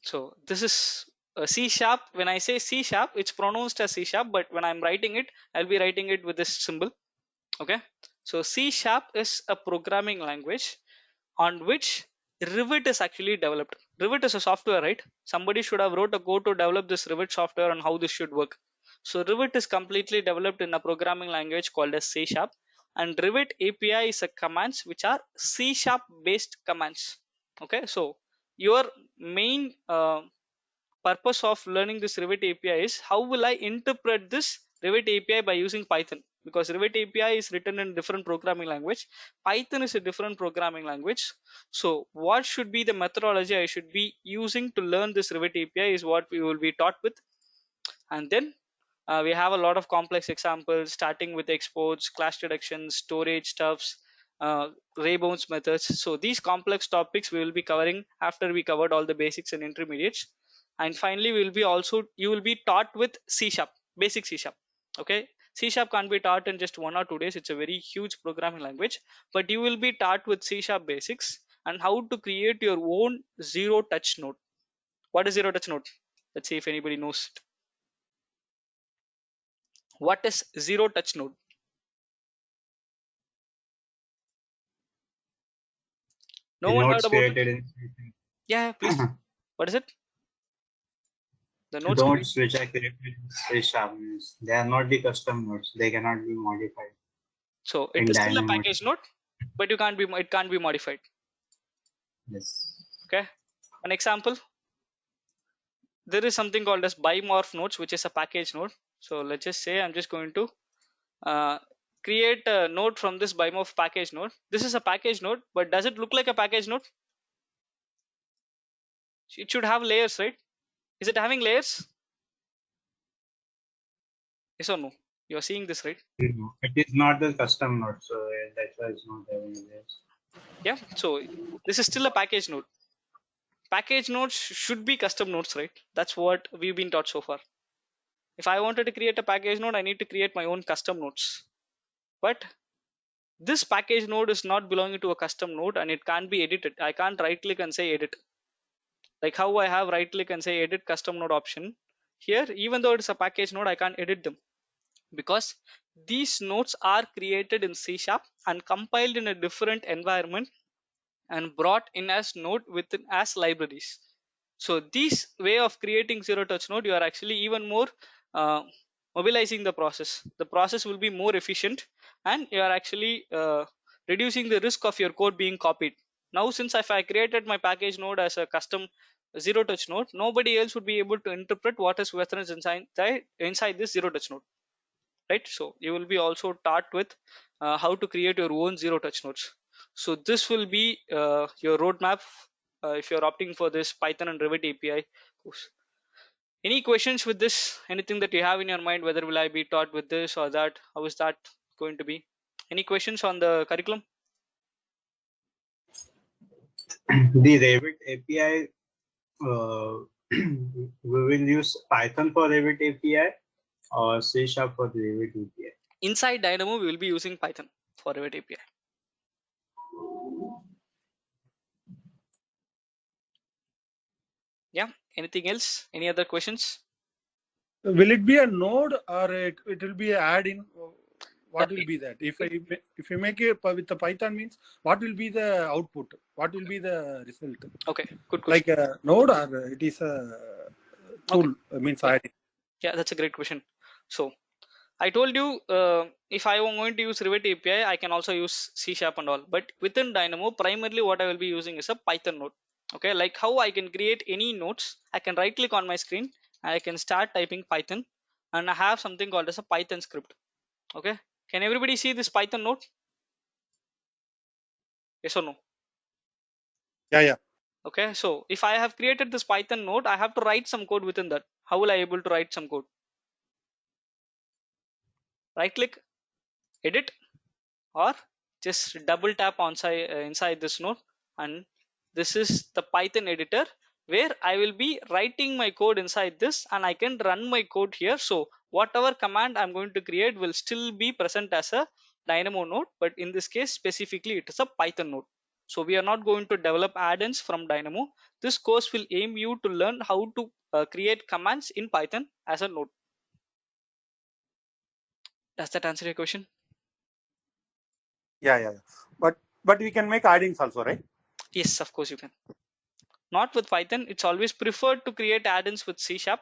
Speaker 1: So this is C sharp. When I say C sharp, it's pronounced as C sharp, but when I'm writing it, I'll be writing it with this symbol. Okay, so C sharp is a programming language on which Revit is actually developed. Revit is a software, right? Somebody should have wrote a code to develop this Revit software and how this should work. So Revit is completely developed in a programming language called as C sharp, and Revit API is a commands which are C sharp based commands. Okay, so your main purpose of learning this Revit API is how will I interpret this Revit API by using Python, because Revit API is written in different programming language. Python is a different programming language. So what should be the methodology I should be using to learn this Revit API is what we will be taught with. And then we have a lot of complex examples starting with exports, class deductions, storage stuffs, ray bounds methods. So these complex topics we will be covering after we covered all the basics and intermediates. And finally we will be also, you will be taught with C sharp, basic C sharp. Okay, C sharp can't be taught in just 1 or 2 days. It's a very huge programming language, but you will be taught with C sharp basics and how to create your own zero touch node. What is zero touch node? Let's see if anybody knows it. What is zero touch node? No
Speaker 4: The
Speaker 1: one heard
Speaker 4: nodes
Speaker 1: about it?
Speaker 4: created in
Speaker 1: Yeah, please. What is it? The nodes created.
Speaker 4: nodes which are created in C sharp means they are not the custom nodes. They cannot be modified
Speaker 1: So it
Speaker 4: in
Speaker 1: is still a
Speaker 4: dynamo.
Speaker 1: package node, but you can't be, it can't be modified.
Speaker 4: Yes.
Speaker 1: Okay. An example, there is something called as bimorph nodes, which is a package node. So let's just say I'm just going to uh, create a node from this bimorph package node. This is a package node, but does it look like a package node? It should have layers, right? Is it having layers? Yes or no? You're seeing this, right?
Speaker 4: No, it is not the custom node, so that's why it's not having this.
Speaker 1: Yeah. So this is still a package node. Package nodes should be custom nodes, right? That's what we've been taught so far. If I wanted to create a package node, I need to create my own custom nodes. But this package node is not belonging to a custom node and it can't be edited. I can't right click and say edit. Like how I have right click and say edit custom node option. Here, even though it's a package node, I can't edit them because these nodes are created in C sharp and compiled in a different environment and brought in as node within as libraries. So this way of creating zero touch node, you are actually even more uh, mobilizing the process. The process will be more efficient and you are actually reducing the risk of your code being copied. Now since if I created my package node as a custom zero touch node, nobody else would be able to interpret what is referenced inside this zero touch node, right? So you will be also taught with how to create your own zero touch nodes. So this will be your roadmap if you're opting for this Python and Revit API course. Any questions with this? Anything that you have in your mind, whether will I be taught with this or that? How is that going to be? Any questions on the curriculum?
Speaker 4: The Revit API, we will use Python for Revit API or C sharp for the Revit API.
Speaker 1: Inside Dynamo we will be using Python for Revit API. Yeah, anything else? Any other questions?
Speaker 7: Will it be a node or it will be a add in? What will be that? If you make it with the Python means, what will be the output? What will be the result?
Speaker 1: Okay, good
Speaker 7: Like
Speaker 1: question.
Speaker 7: a node or it is a
Speaker 1: Okay,
Speaker 7: tool? Means
Speaker 1: yeah,
Speaker 7: adding.
Speaker 1: yeah, that's a great question. So I told you if I am going to use Revit API, I can also use C Sharp and all. But within Dynamo, primarily what I will be using is a Python node. Okay, like how I can create any nodes. I can right click on my screen and I can start typing Python, and I have something called as a Python script. Okay, can everybody see this Python node? Yes or no?
Speaker 7: Yeah.
Speaker 1: Okay, so if I have created this Python node, I have to write some code within that. How will I able to write some code? Right click, edit, or just double tap on inside this node, and this is the Python editor where I will be writing my code inside this, and I can run my code here. So whatever command I'm going to create will still be present as a Dynamo node, but in this case specifically it is a Python node. So we are not going to develop add-ins from Dynamo. This course will aim you to learn how to create commands in Python as a node. Does that answer your question?
Speaker 7: Yeah. But we can make add-ins also, right?
Speaker 1: Yes, of course you can. Not with Python. It's always preferred to create add-ins with C Sharp,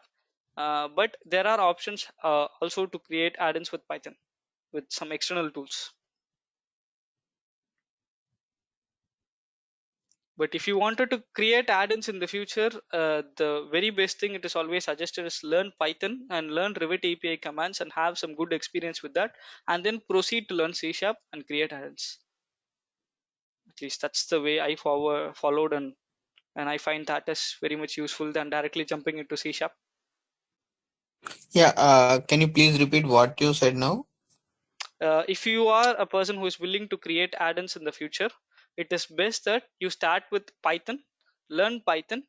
Speaker 1: but there are options also to create add-ins with Python with some external tools. But if you wanted to create add-ins in the future, the very best thing it is always suggested is learn Python and learn Revit API commands and have some good experience with that, and then proceed to learn C Sharp and create add-ins. At least that's the way I followed, and I find that is very much useful than directly jumping into C Sharp.
Speaker 5: Yeah, can you please repeat what you said now?
Speaker 1: If you are a person who is willing to create add-ins in the future, it is best that you start with Python, Python,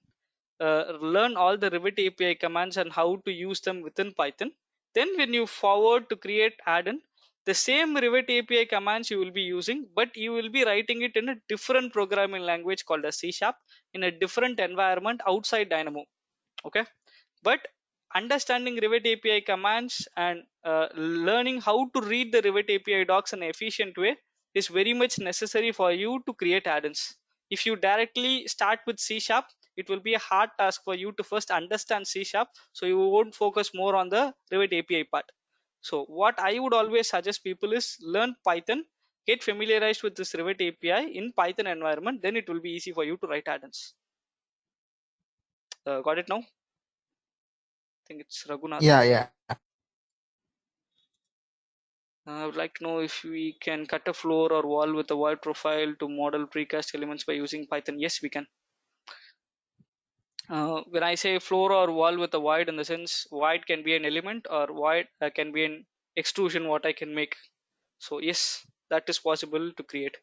Speaker 1: learn all the Revit API commands and how to use them within Python. Then when you forward to create add-in, the same Revit API commands you will be using, but you will be writing it in a different programming language called as C Sharp in a different environment outside Dynamo. Okay, but understanding Revit API commands and learning how to read the Revit API docs in an efficient way is very much necessary for you to create add-ins. If you directly start with C Sharp, it will be a hard task for you to first understand C Sharp, so you won't focus more on the Revit API part. So what I would always suggest people is learn Python, get familiarized with this Revit API in Python environment, then it will be easy for you to write add-ins. Got it now? I think it's Raghunath.
Speaker 5: Yeah.
Speaker 1: I would like to know if we can cut a floor or wall with a void profile to model precast elements by using Python. Yes, we can. When I say floor or wall with a void, in the sense void can be an element or void can be an extrusion what I can make. So yes, that is possible to create.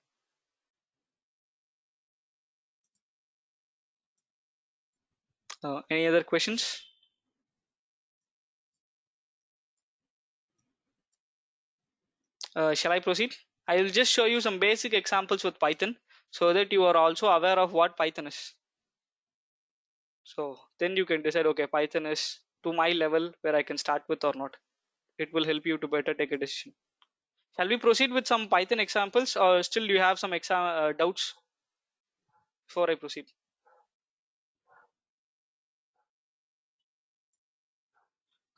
Speaker 1: Any other questions? Shall I proceed? I will just show you some basic examples with Python so that you are also aware of what Python is. So then you can decide, okay, Python is to my level where I can start with or not. It will help you to better take a decision. Shall we proceed with some Python examples, or still do you have some doubts before I proceed?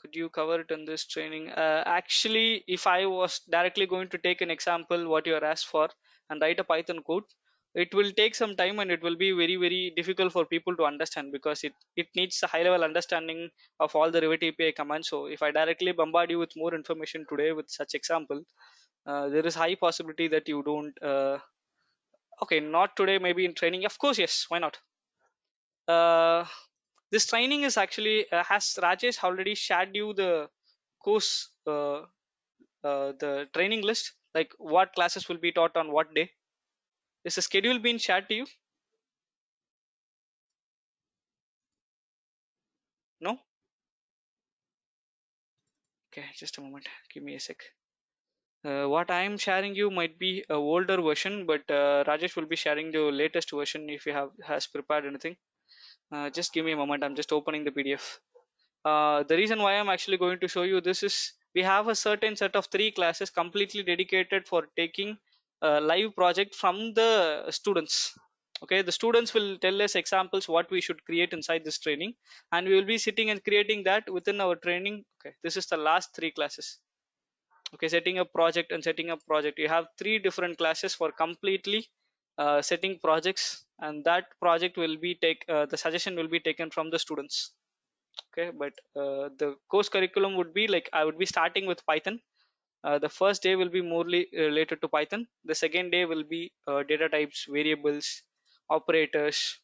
Speaker 1: Could you cover it in this training? Actually, if I was directly going to take an example, what you are asked for, and write a Python code, it will take some time and it will be very, very difficult for people to understand because it needs a high level understanding of all the Revit API commands. So if I directly bombard you with more information today with such example, there is high possibility that you don't okay, not today, maybe in training. Of course, yes, why not? This training is actually has Rajesh already shared you the course, the training list, like what classes will be taught on what day? Is the schedule being shared to you? No? Okay, just a moment, give me a sec. What I am sharing you might be a older version, but Rajesh will be sharing the latest version if you has prepared anything. Just give me a moment, I'm just opening the PDF. The reason why I'm actually going to show you this is we have a certain set of 3 classes completely dedicated for taking a live project from the students. Okay, the students will tell us examples what we should create inside this training, and we will be sitting and creating that within our training. Okay, this is the last 3 classes. Okay, setting up project and setting up project, you have 3 different classes for completely setting projects, and that project will be the suggestion will be taken from the students. Okay, but the course curriculum would be like I would be starting with Python. The first day will be morely related to Python. The second day will be data types, variables, operators,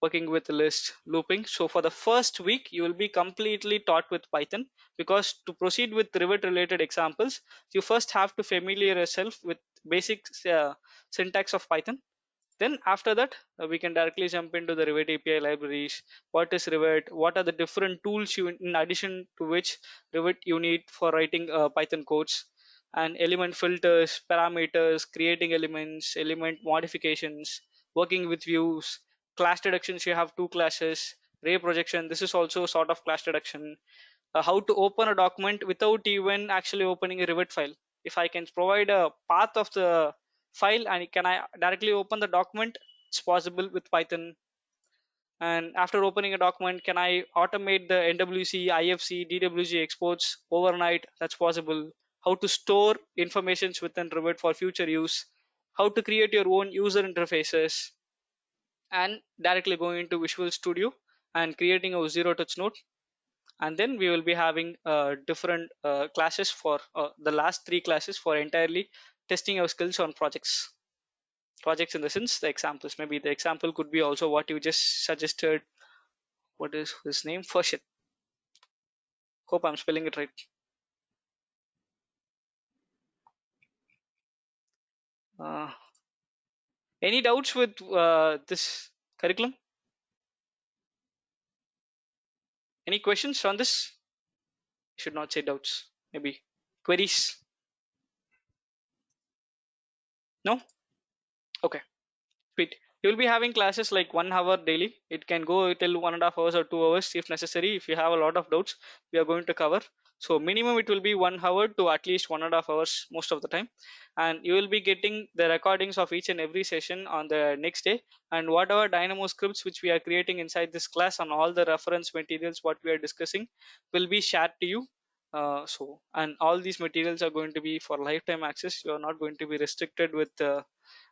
Speaker 1: working with list, looping. So for the first week you will be completely taught with Python, because to proceed with Revit related examples you first have to familiar yourself with basic syntax of Python. Then after that, we can directly jump into the Revit API libraries. What is Revit? What are the different tools you, in addition to which Revit you need for writing Python codes, and element filters, parameters, creating elements, element modifications, working with views, class deductions. You have 2 classes. Ray projection. This is also sort of class deduction. How to open a document without even actually opening a Revit file. If I can provide a path of the file and can I directly open the document, it's possible with Python. And after opening a document, can I automate the NWC, IFC, DWG exports overnight? That's possible. How to store informations within Revit for future use, how to create your own user interfaces, and directly going into Visual Studio and creating a zero touch node. And then we will be having different classes for the last 3 classes for entirely testing our skills on projects in the sense the examples. Maybe the example could be also what you just suggested. What is his name? Firshit. Hope I'm spelling it right. uh, any doubts with this curriculum? Any questions on this? I should not say doubts, maybe queries. No. Okay, sweet. You will be having classes like 1 hour daily. It can go till 1.5 hours or 2 hours if necessary. If you have a lot of doubts, we are going to cover. So minimum it will be 1 hour to at least 1.5 hours most of the time. And you will be getting the recordings of each and every session on the next day. And whatever Dynamo scripts which we are creating inside this class on all the reference materials what we are discussing will be shared to you. And all these materials are going to be for lifetime access. You are not going to be restricted with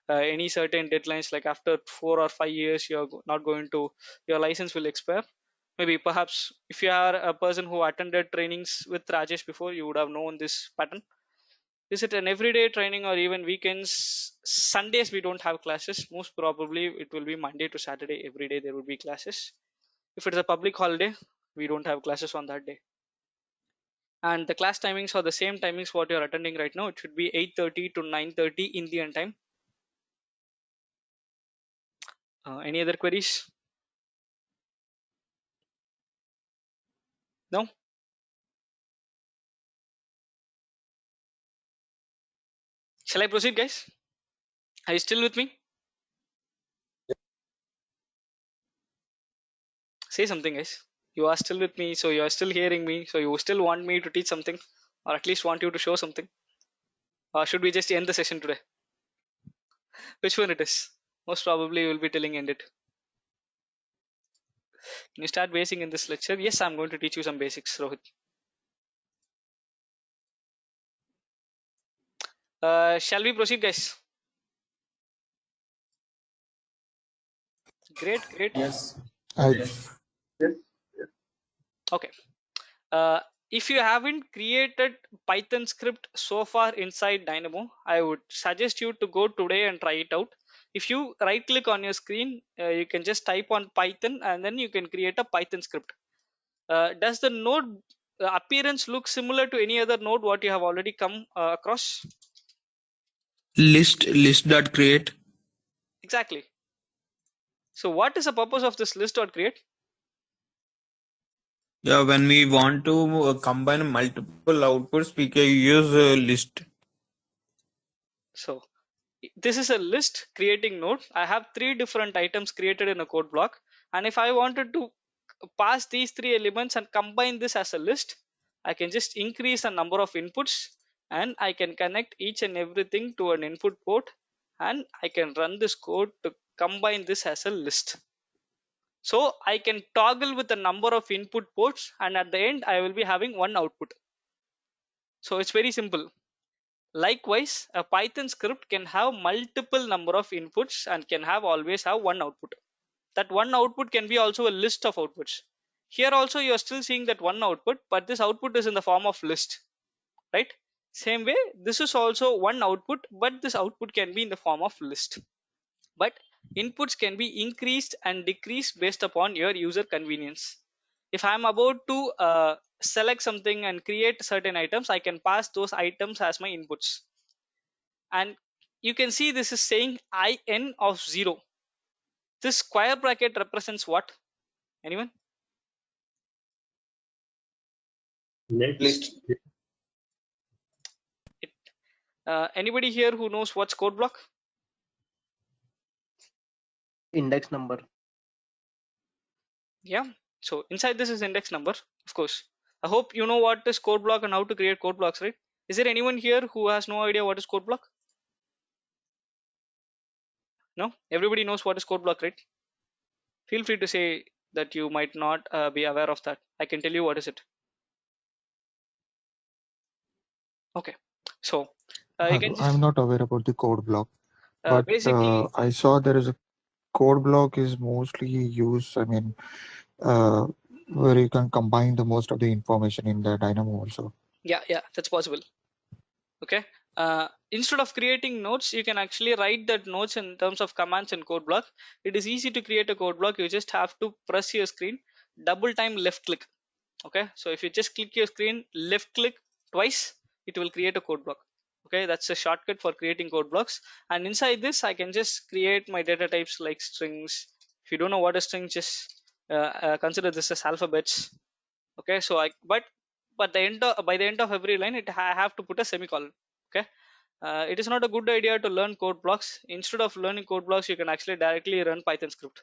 Speaker 1: any certain deadlines, like after 4 or 5 years you're not going to, your license will expire. Maybe perhaps if you are a person who attended trainings with Rajesh before, you would have known this pattern. Is it an everyday training or even weekends? Sundays we don't have classes. Most probably it will be Monday to Saturday. Every day there will be classes. If it is a public holiday, we don't have classes on that day. And the class timings are the same timings what you're attending right now. It should be 8:30 to 9:30 Indian time. Any other queries? No. Shall I proceed, guys? Are you still with me? Say something, guys. You are still with me, so you are still hearing me, so you still want me to teach something, or at least want you to show something. Or should we just end the session today? Which one it is? Most probably you will be telling end it. Can you start basing in this lecture? Yes, I'm going to teach you some basics, Rohit. Shall we proceed, guys? Great, great.
Speaker 6: Yes.
Speaker 2: I
Speaker 6: Yes.
Speaker 1: Okay. Uh, if you haven't created Python script so far inside Dynamo, I would suggest you to go today and try it out. If you right click on your screen, you can just type on Python and then you can create a Python script. Does the node appearance look similar to any other node what you have already come across?
Speaker 5: List dot create.
Speaker 1: Exactly. So what is the purpose of this list or create?
Speaker 5: Yeah, when we want to combine multiple outputs, we can use list.
Speaker 1: So this is a list creating node. I have 3 different items created in a code block, and if I wanted to pass these three elements and combine this as a list, I can just increase the number of inputs and I can connect each and everything to an input port, and I can run this code to combine this as a list. So I can toggle with the number of input ports, and at the end I will be having one output. So it's very simple. Likewise, a Python script can have multiple number of inputs and can have always have one output. That one output can be also a list of outputs. Here also you are still seeing that one output, but this output is in the form of list, right? Same way, this is also one output, but this output can be in the form of list. But inputs can be increased and decreased based upon your user convenience. If I'm about to select something and create certain items, I can pass those items as my inputs. And you can see this is saying in of 0. This square bracket represents what? Anyone?
Speaker 4: List.
Speaker 1: It, anybody here who knows what's code block?
Speaker 8: Index number.
Speaker 1: Yeah. So inside this is index number, of course. I hope you know what is code block and how to create code blocks, right? Is there anyone here who has no idea what is code block? No? Everybody knows what is code block, right? Feel free to say that you might not be aware of that. I can tell you what is it. Okay. So you can just
Speaker 2: I'm not aware about the code block, but
Speaker 1: basically,
Speaker 2: I saw there is a code block is mostly used. I mean, uh, where you can combine the most of the information in the Dynamo also.
Speaker 1: yeah, that's possible. Okay. Instead of creating nodes, you can actually write that nodes in terms of commands and code block. It is easy to create a code block. You just have to press your screen, double time left click. Okay, so if you just click your screen, left click twice, it will create a code block. Okay, that's a shortcut for creating code blocks. And inside this, I can just create my data types like strings. If you don't know what a string, just consider this as alphabets. Okay, so but the end of, by the end of every line, I have to put a semicolon. Okay, it is not a good idea to learn code blocks. Instead of learning code blocks, you can actually directly run Python script.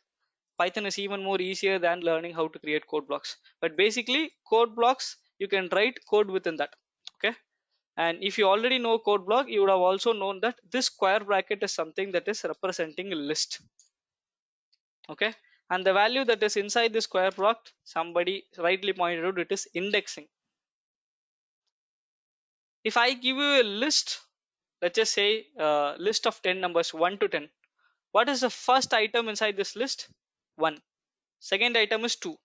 Speaker 1: Python is even more easier than learning how to create code blocks. But basically, code blocks, you can write code within that. Okay, and if you already know code block, you would have also known that this square bracket is something that is representing a list. Okay, and the value that is inside the square block, somebody rightly pointed out, it is indexing. If I give you a list, let's just say list of 10 numbers 1 to 10, what is the first item inside this list? 1. Second item is 2.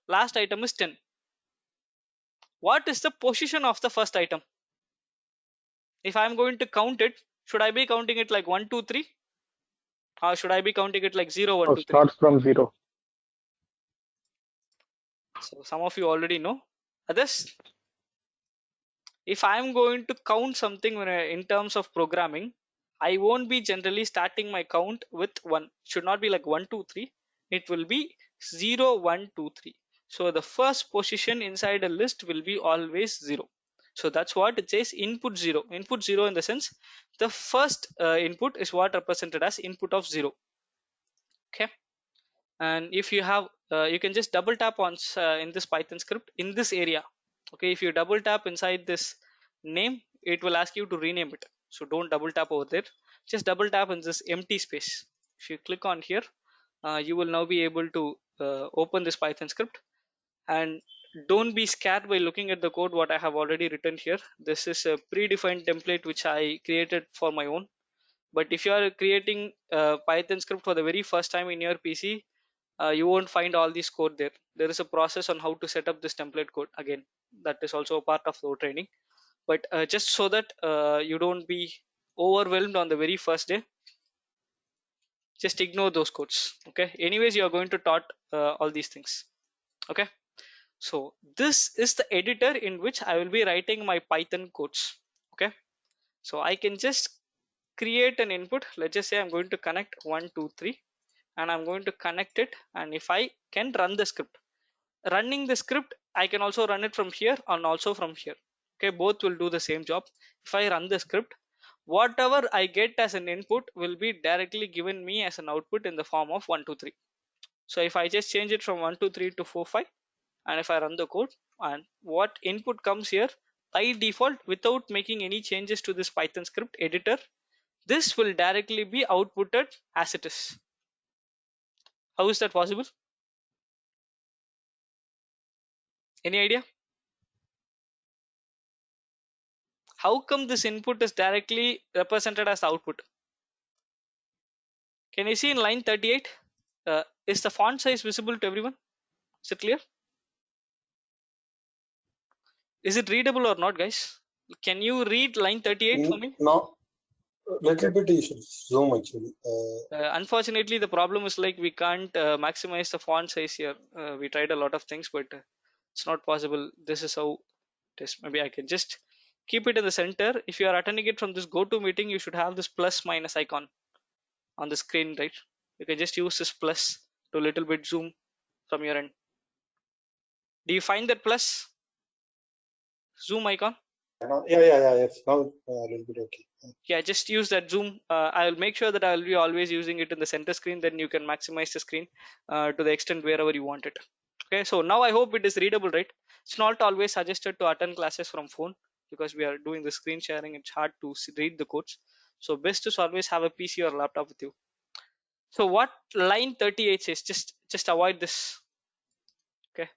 Speaker 1: Last item is 10. What is the position of the first item? If I'm going to count it, should I be counting it like 1 2 3, or should I be counting it like 0 1
Speaker 8: So
Speaker 1: 2 3?
Speaker 8: starts from 0.
Speaker 1: So some of you already know. Others, if I'm going to count something in terms of programming, I won't be generally starting my count with 1. Should not be like 1 2 3. It will be 0 1 2 3. So the first position inside a list will be always 0. So that's what it says, input 0. Input 0 in the sense the first input is what represented as input of 0. Okay, and if you have you can just double tap on in this Python script in this area. Okay, if you double tap inside this name, it will ask you to rename it, so don't double tap over there. Just double tap in this empty space. If you click on here, you will now be able to open this Python script. And don't be scared by looking at the code what I have already written here. This is a predefined template which I created for my own. But if you are creating a Python script for the very first time in your PC, you won't find all this code there. There is a process on how to set up this template code. Again, that is also a part of the training. But just so that you don't be overwhelmed on the very first day, just ignore those codes. Okay, anyways, you are going to taught all these things. Okay, so this is the editor in which I will be writing my Python codes. Okay, so I can just create an input. Let's just say I'm going to connect 1 2 3, and I'm going to connect it. And if I can run the script, running the script, I can also run it from here and also from here. Okay, both will do the same job. If I run the script, whatever I get as an input will be directly given me as an output in the form of 1 2 3. So if I just change it from 1 2 3 to 4 5, and if I run the code, and what input comes here by default without making any changes to this Python script editor, this will directly be outputted as it is. How is that possible? Any idea? How come this input is directly represented as the output? Can you see in line 38? Is the font size visible to everyone? Is it clear? Is it readable or not, guys? Can you read line 38 for me?
Speaker 9: No, little bit issues. Zoom actually.
Speaker 1: Unfortunately, the problem is like we can't maximize the font size here. We tried a lot of things, but it's not possible. This is how it is. Maybe I can just keep it in the center. If you are attending it from this go-to meeting, you should have this plus minus icon on the screen, right? You can just use this plus to a little bit zoom from your end. Do you find that plus zoom icon?
Speaker 9: Yes. Now a little bit okay.
Speaker 1: Yeah, just use that zoom. I'll make sure that I'll be always using it in the center screen. Then you can maximize the screen to the extent wherever you want it. Okay, so now I hope it is readable, right? It's not always suggested to attend classes from phone because we are doing the screen sharing. It's hard to read the codes. So best is always have a PC or laptop with you. So what line 38 says, just avoid this. Okay.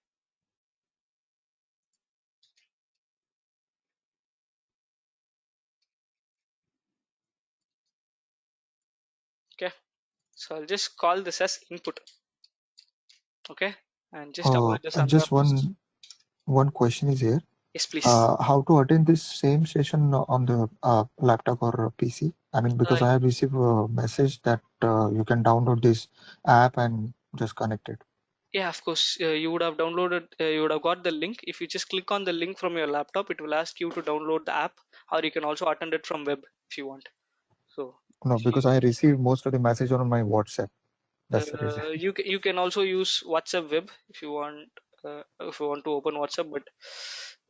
Speaker 1: Okay. So I'll just call this as input. Okay. And just avoid this
Speaker 2: Just
Speaker 1: unwrapped.
Speaker 2: one question is here.
Speaker 1: Yes, please.
Speaker 2: How to attend this same session on the laptop or PC? I mean, because I have received a message that you can download this app and just connect it.
Speaker 1: Yeah, of course. You would have downloaded, you would have got the link. If you just click on the link from your laptop, it will ask you to download the app, or you can also attend it from web if you want. So
Speaker 2: No,
Speaker 1: if you
Speaker 2: because I received most of the message on my WhatsApp. That's the reason.
Speaker 1: you can also use WhatsApp web if you want to open WhatsApp, but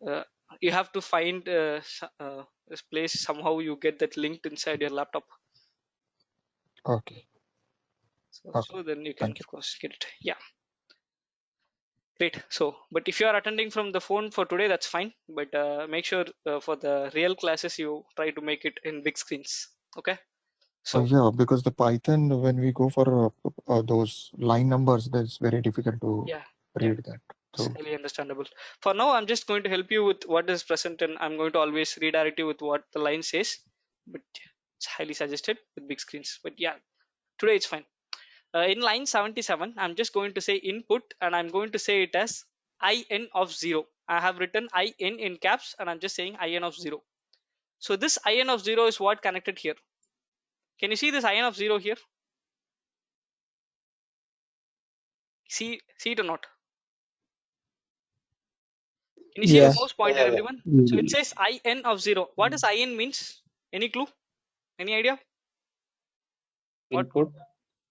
Speaker 1: uh, you have to find this place somehow. You get that linked inside your laptop.
Speaker 2: Okay. Okay.
Speaker 1: So then you can
Speaker 2: Thank you.
Speaker 1: of course get it. Yeah. Great. So, but if you are attending from the phone for today, that's fine. But make sure for the real classes you try to make it in big screens. Okay. So
Speaker 2: Yeah, because the Python, when we go for those line numbers, that's very difficult to
Speaker 1: yeah, yeah,
Speaker 2: read that.
Speaker 1: it's
Speaker 2: So,
Speaker 1: highly understandable. For now, I'm just going to help you with what is present, and I'm going to always redirect you with what the line says. But it's highly suggested with big screens. But yeah, today it's fine. In line 77, I'm just going to say input, and I'm going to say it as in of 0. I have written in caps, and I'm just saying in of 0. So this in of 0 is what connected here. Can you see this in of 0 here? See it or not? Can you see the
Speaker 5: Yeah.
Speaker 1: mouse pointer, everyone? So it says in of 0. What does in means? Any clue? Any idea? What?
Speaker 3: Input.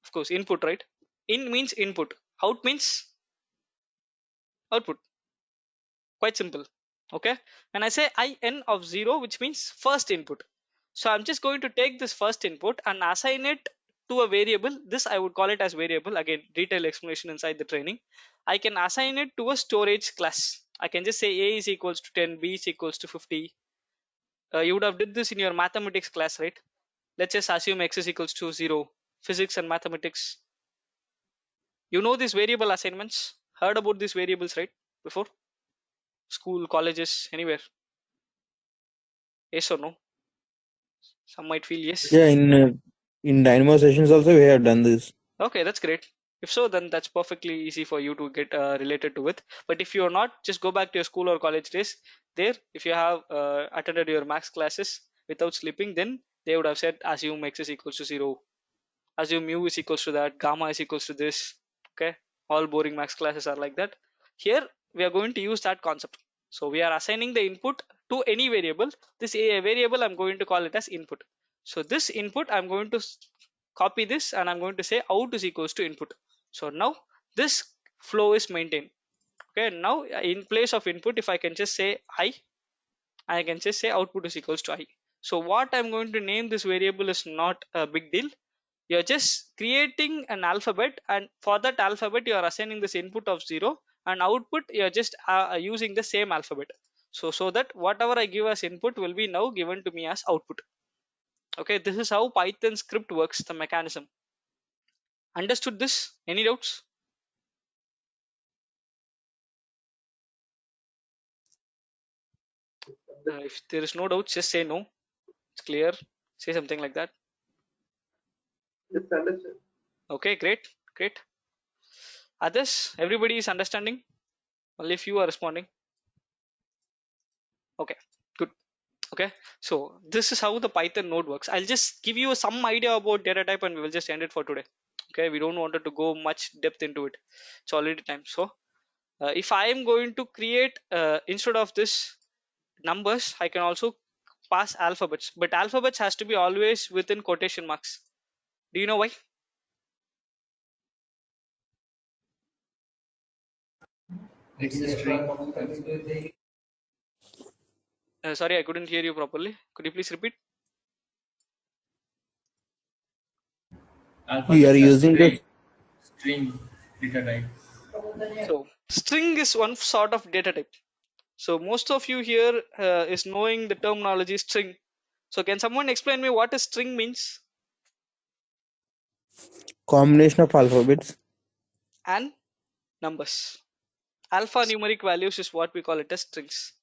Speaker 1: Of course, input, right? In means input. Out means output. Quite simple. Okay. And I say in of 0, which means first input. So I'm just going to take this first input and assign it to a variable. This I would call it as variable. Again, detailed explanation inside the training. I can assign it to a storage class. I can just say a is equals to 10, b is equals to 50. You would have did this in your mathematics class, right? Let's just assume x is equals to 0. Physics and mathematics. You know these variable assignments. Heard about these variables, right? Before? School, colleges, anywhere. Yes or no? Some might feel yes.
Speaker 5: Yeah, in Dynamo sessions also we have done this.
Speaker 1: Okay, that's great. If so, then that's perfectly easy for you to get related to it. But if you're not, just go back to your school or college days. There, if you have attended your max classes without sleeping, then they would have said assume x is equals to 0, assume mu is equals to that, gamma is equals to this. Okay, all boring max classes are like that. Here, we are going to use that concept. So we are assigning the input to any variable. This a variable, I'm going to call it as input. So this input, I'm going to copy this and I'm going to say out is equals to input. So now this flow is maintained. Okay, now in place of input, if I can just say I can just say output is equals to I. So what I'm going to name this variable is not a big deal. You're just creating an alphabet, and for that alphabet you are assigning this input of 0, and output you're just using the same alphabet. So that whatever I give as input will be now given to me as output. Okay, this is how Python script works, the mechanism. Understood this? Any doubts? If there is no doubts, just say no. It's clear. Say something like that.
Speaker 8: Just understand.
Speaker 1: Okay, great. Others, everybody is understanding? Only if you are responding. Okay, good. Okay, so this is how the Python node works. I'll just give you some idea about data type and we will just end it for today. Okay, we don't want to go much depth into it. It's already time. So if I am going to create instead of this numbers, I can also pass alphabets, but alphabets has to be always within quotation marks. Do you know why? Sorry, I couldn't hear you properly. Could you please repeat?
Speaker 5: We are using the
Speaker 10: string data type.
Speaker 1: So string is one sort of data type. So most of you here is knowing the terminology string. So can someone explain me what a string means
Speaker 5: combination of alphabets.
Speaker 1: and numbers? Alphanumeric values is what we call it as strings.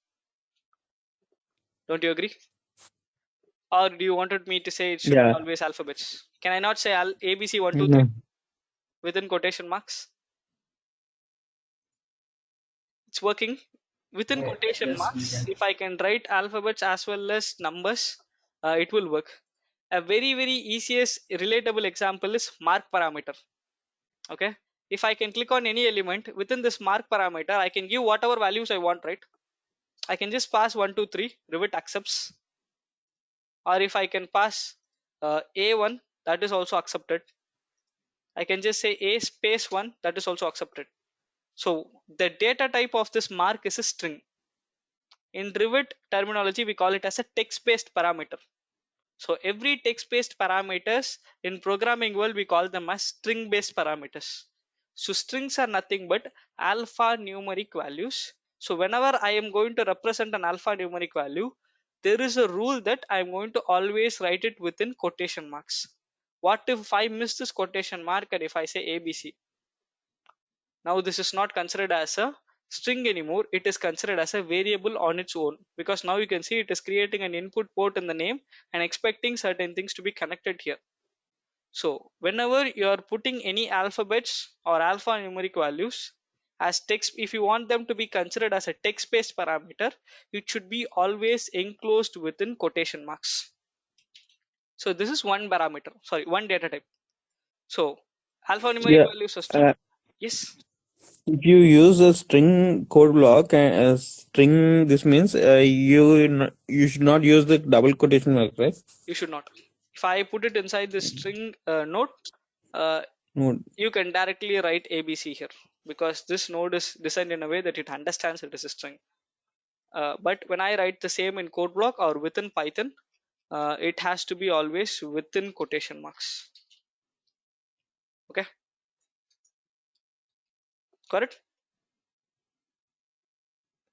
Speaker 1: Don't you agree? Or do you wanted me to say it should be
Speaker 5: Yeah.
Speaker 1: always alphabets? Can I not say ABC 1 2 3
Speaker 5: No.
Speaker 1: within quotation marks? It's working within quotation
Speaker 10: Yes, we
Speaker 1: marks.
Speaker 10: can.
Speaker 1: If I can write alphabets as well as numbers, it will work. A very easiest relatable example is mark parameter. Okay, if I can click on any element within this mark parameter, I can give whatever values I want, right? I can just pass 1 2 3, Revit accepts. Or if I can pass a1, that is also accepted. I can just say a space 1, that is also accepted. So the data type of this mark is a string. In Revit terminology, we call it as a text-based parameter. So every text-based parameters in programming world, we call them as string-based parameters. So strings are nothing but alphanumeric values. So whenever I am going to represent an alphanumeric value, there is a rule that I am going to always write it within quotation marks. What if I miss this quotation mark and if I say ABC? Now this is not considered as a string anymore. It is considered as a variable on its own, because now you can see it is creating an input port in the name and expecting certain things to be connected here. So whenever you are putting any alphabets or alphanumeric values as text, if you want them to be considered as a text-based parameter, it should be always enclosed within quotation marks. So this is one parameter, sorry, one data type. So alphanumeric
Speaker 5: Yeah.
Speaker 1: values are string.
Speaker 5: Uh,
Speaker 1: Yes,
Speaker 5: if you use a string code block and a string, this means you should not use the double quotation marks, right?
Speaker 1: you should not. If I put it inside the string node, uh,
Speaker 5: No.
Speaker 1: you can directly write ABC here, because this node is designed in a way that it understands it is a string. But when I write the same in code block or within Python, it has to be always within quotation marks. Okay, correct?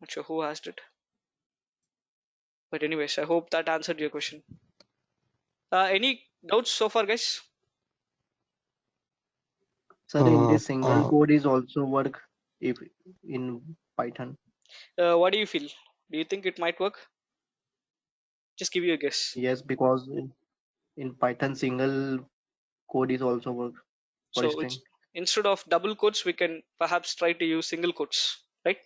Speaker 1: Not sure who asked it, but anyways, I hope that answered your question. Any doubts so far, guys?
Speaker 8: Sir, in
Speaker 2: Uh,
Speaker 8: this single
Speaker 2: uh,
Speaker 8: code is also work if in Python.
Speaker 1: What do you feel? Do you think it might work? Just give you a guess.
Speaker 8: Yes, because in Python single code is also work for
Speaker 1: So it's
Speaker 8: string.
Speaker 1: instead of double quotes, we can perhaps try to use single quotes, right?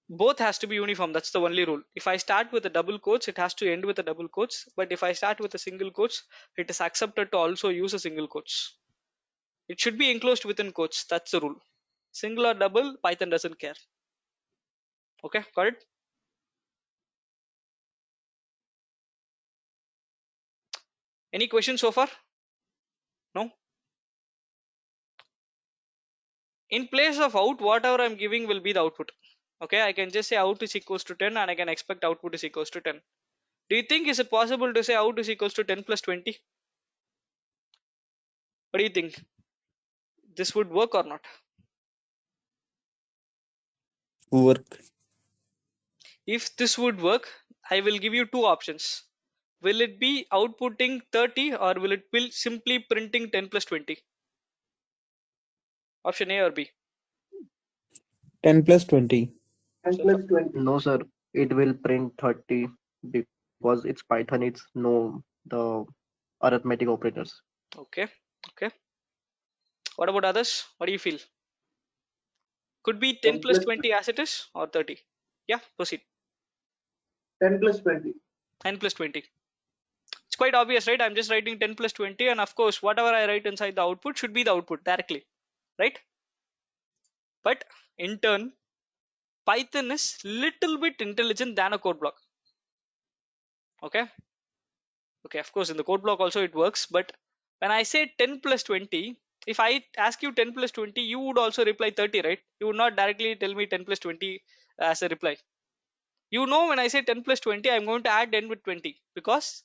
Speaker 1: Both has to be uniform. That's the only rule. If I start with a double quotes, it has to end with a double quotes. But if I start with a single quotes, it is accepted to also use a single quotes. It should be enclosed within quotes. That's the rule. Single or double, Python doesn't care. Okay, got it? Any questions so far? No? In place of out, whatever I'm giving will be the output. Okay, I can just say out is equals to 10 and I can expect output is equals to 10. Do you think is it possible to say out is equals to 10 plus 20? What do you think? This would work or not?
Speaker 5: Work.
Speaker 1: If this would work, I will give you two options. Will it be outputting 30 or will it be simply printing 10 plus 20? Option A or B?
Speaker 5: 10 plus 20.
Speaker 6: And plus 20.
Speaker 8: No, sir. It will print 30 because it's Python. It's no the arithmetic operators.
Speaker 1: Okay. Okay. What about others? What do you feel? Could be 10
Speaker 6: 10
Speaker 1: plus
Speaker 6: plus
Speaker 1: 20 as it is or 30. Yeah, proceed.
Speaker 6: 10 plus 20.
Speaker 1: 10 plus 20. It's quite obvious, right? I'm just writing 10 plus 20, and of course, whatever I write inside the output should be the output directly, right? But in turn, Python is little bit intelligent than a code block. Okay. Okay, of course, in the code block also it works, but when I say 10 plus 20, if I ask you 10 plus 20, you would also reply 30, right? You would not directly tell me 10 plus 20 as a reply. You know, when I say 10 plus 20, I'm going to add 10 with 20 because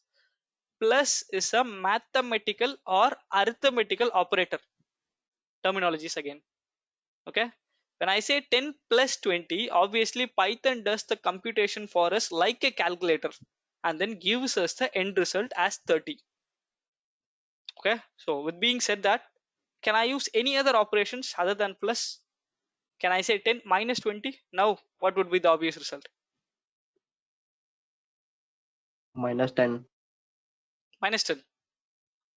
Speaker 1: plus is a mathematical or arithmetical operator. Terminologies again. Okay. When I say 10 plus 20, obviously Python does the computation for us like a calculator and then gives us the end result as 30. Okay. So with being said that, can I use any other operations other than plus? Can I say 10 minus 20? Now, what would be the obvious result?
Speaker 8: Minus 10.
Speaker 1: Minus 10.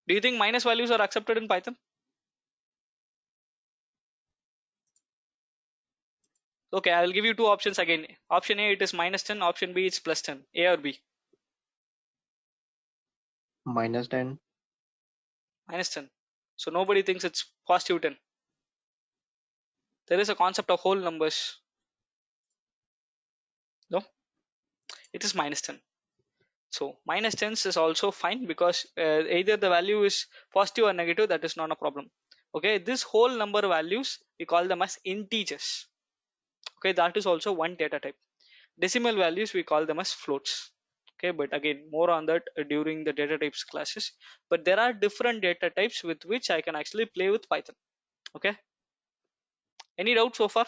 Speaker 1: Do you think minus values are accepted in Python? Okay, I will give you two options again. Option A, it is minus 10. Option B, it's plus 10. A or B?
Speaker 8: Minus 10.
Speaker 1: Minus 10. So nobody thinks it's positive 10. There is a concept of whole numbers. No, it is minus 10. So minus 10 is also fine because either the value is positive or negative, that is not a problem. Okay, this whole number values, we call them as integers. Okay, that is also one data type. Decimal values, we call them as floats. Okay, but again, more on that during the data types classes. But there are different data types with which I can actually play with Python. Okay, any doubt so far?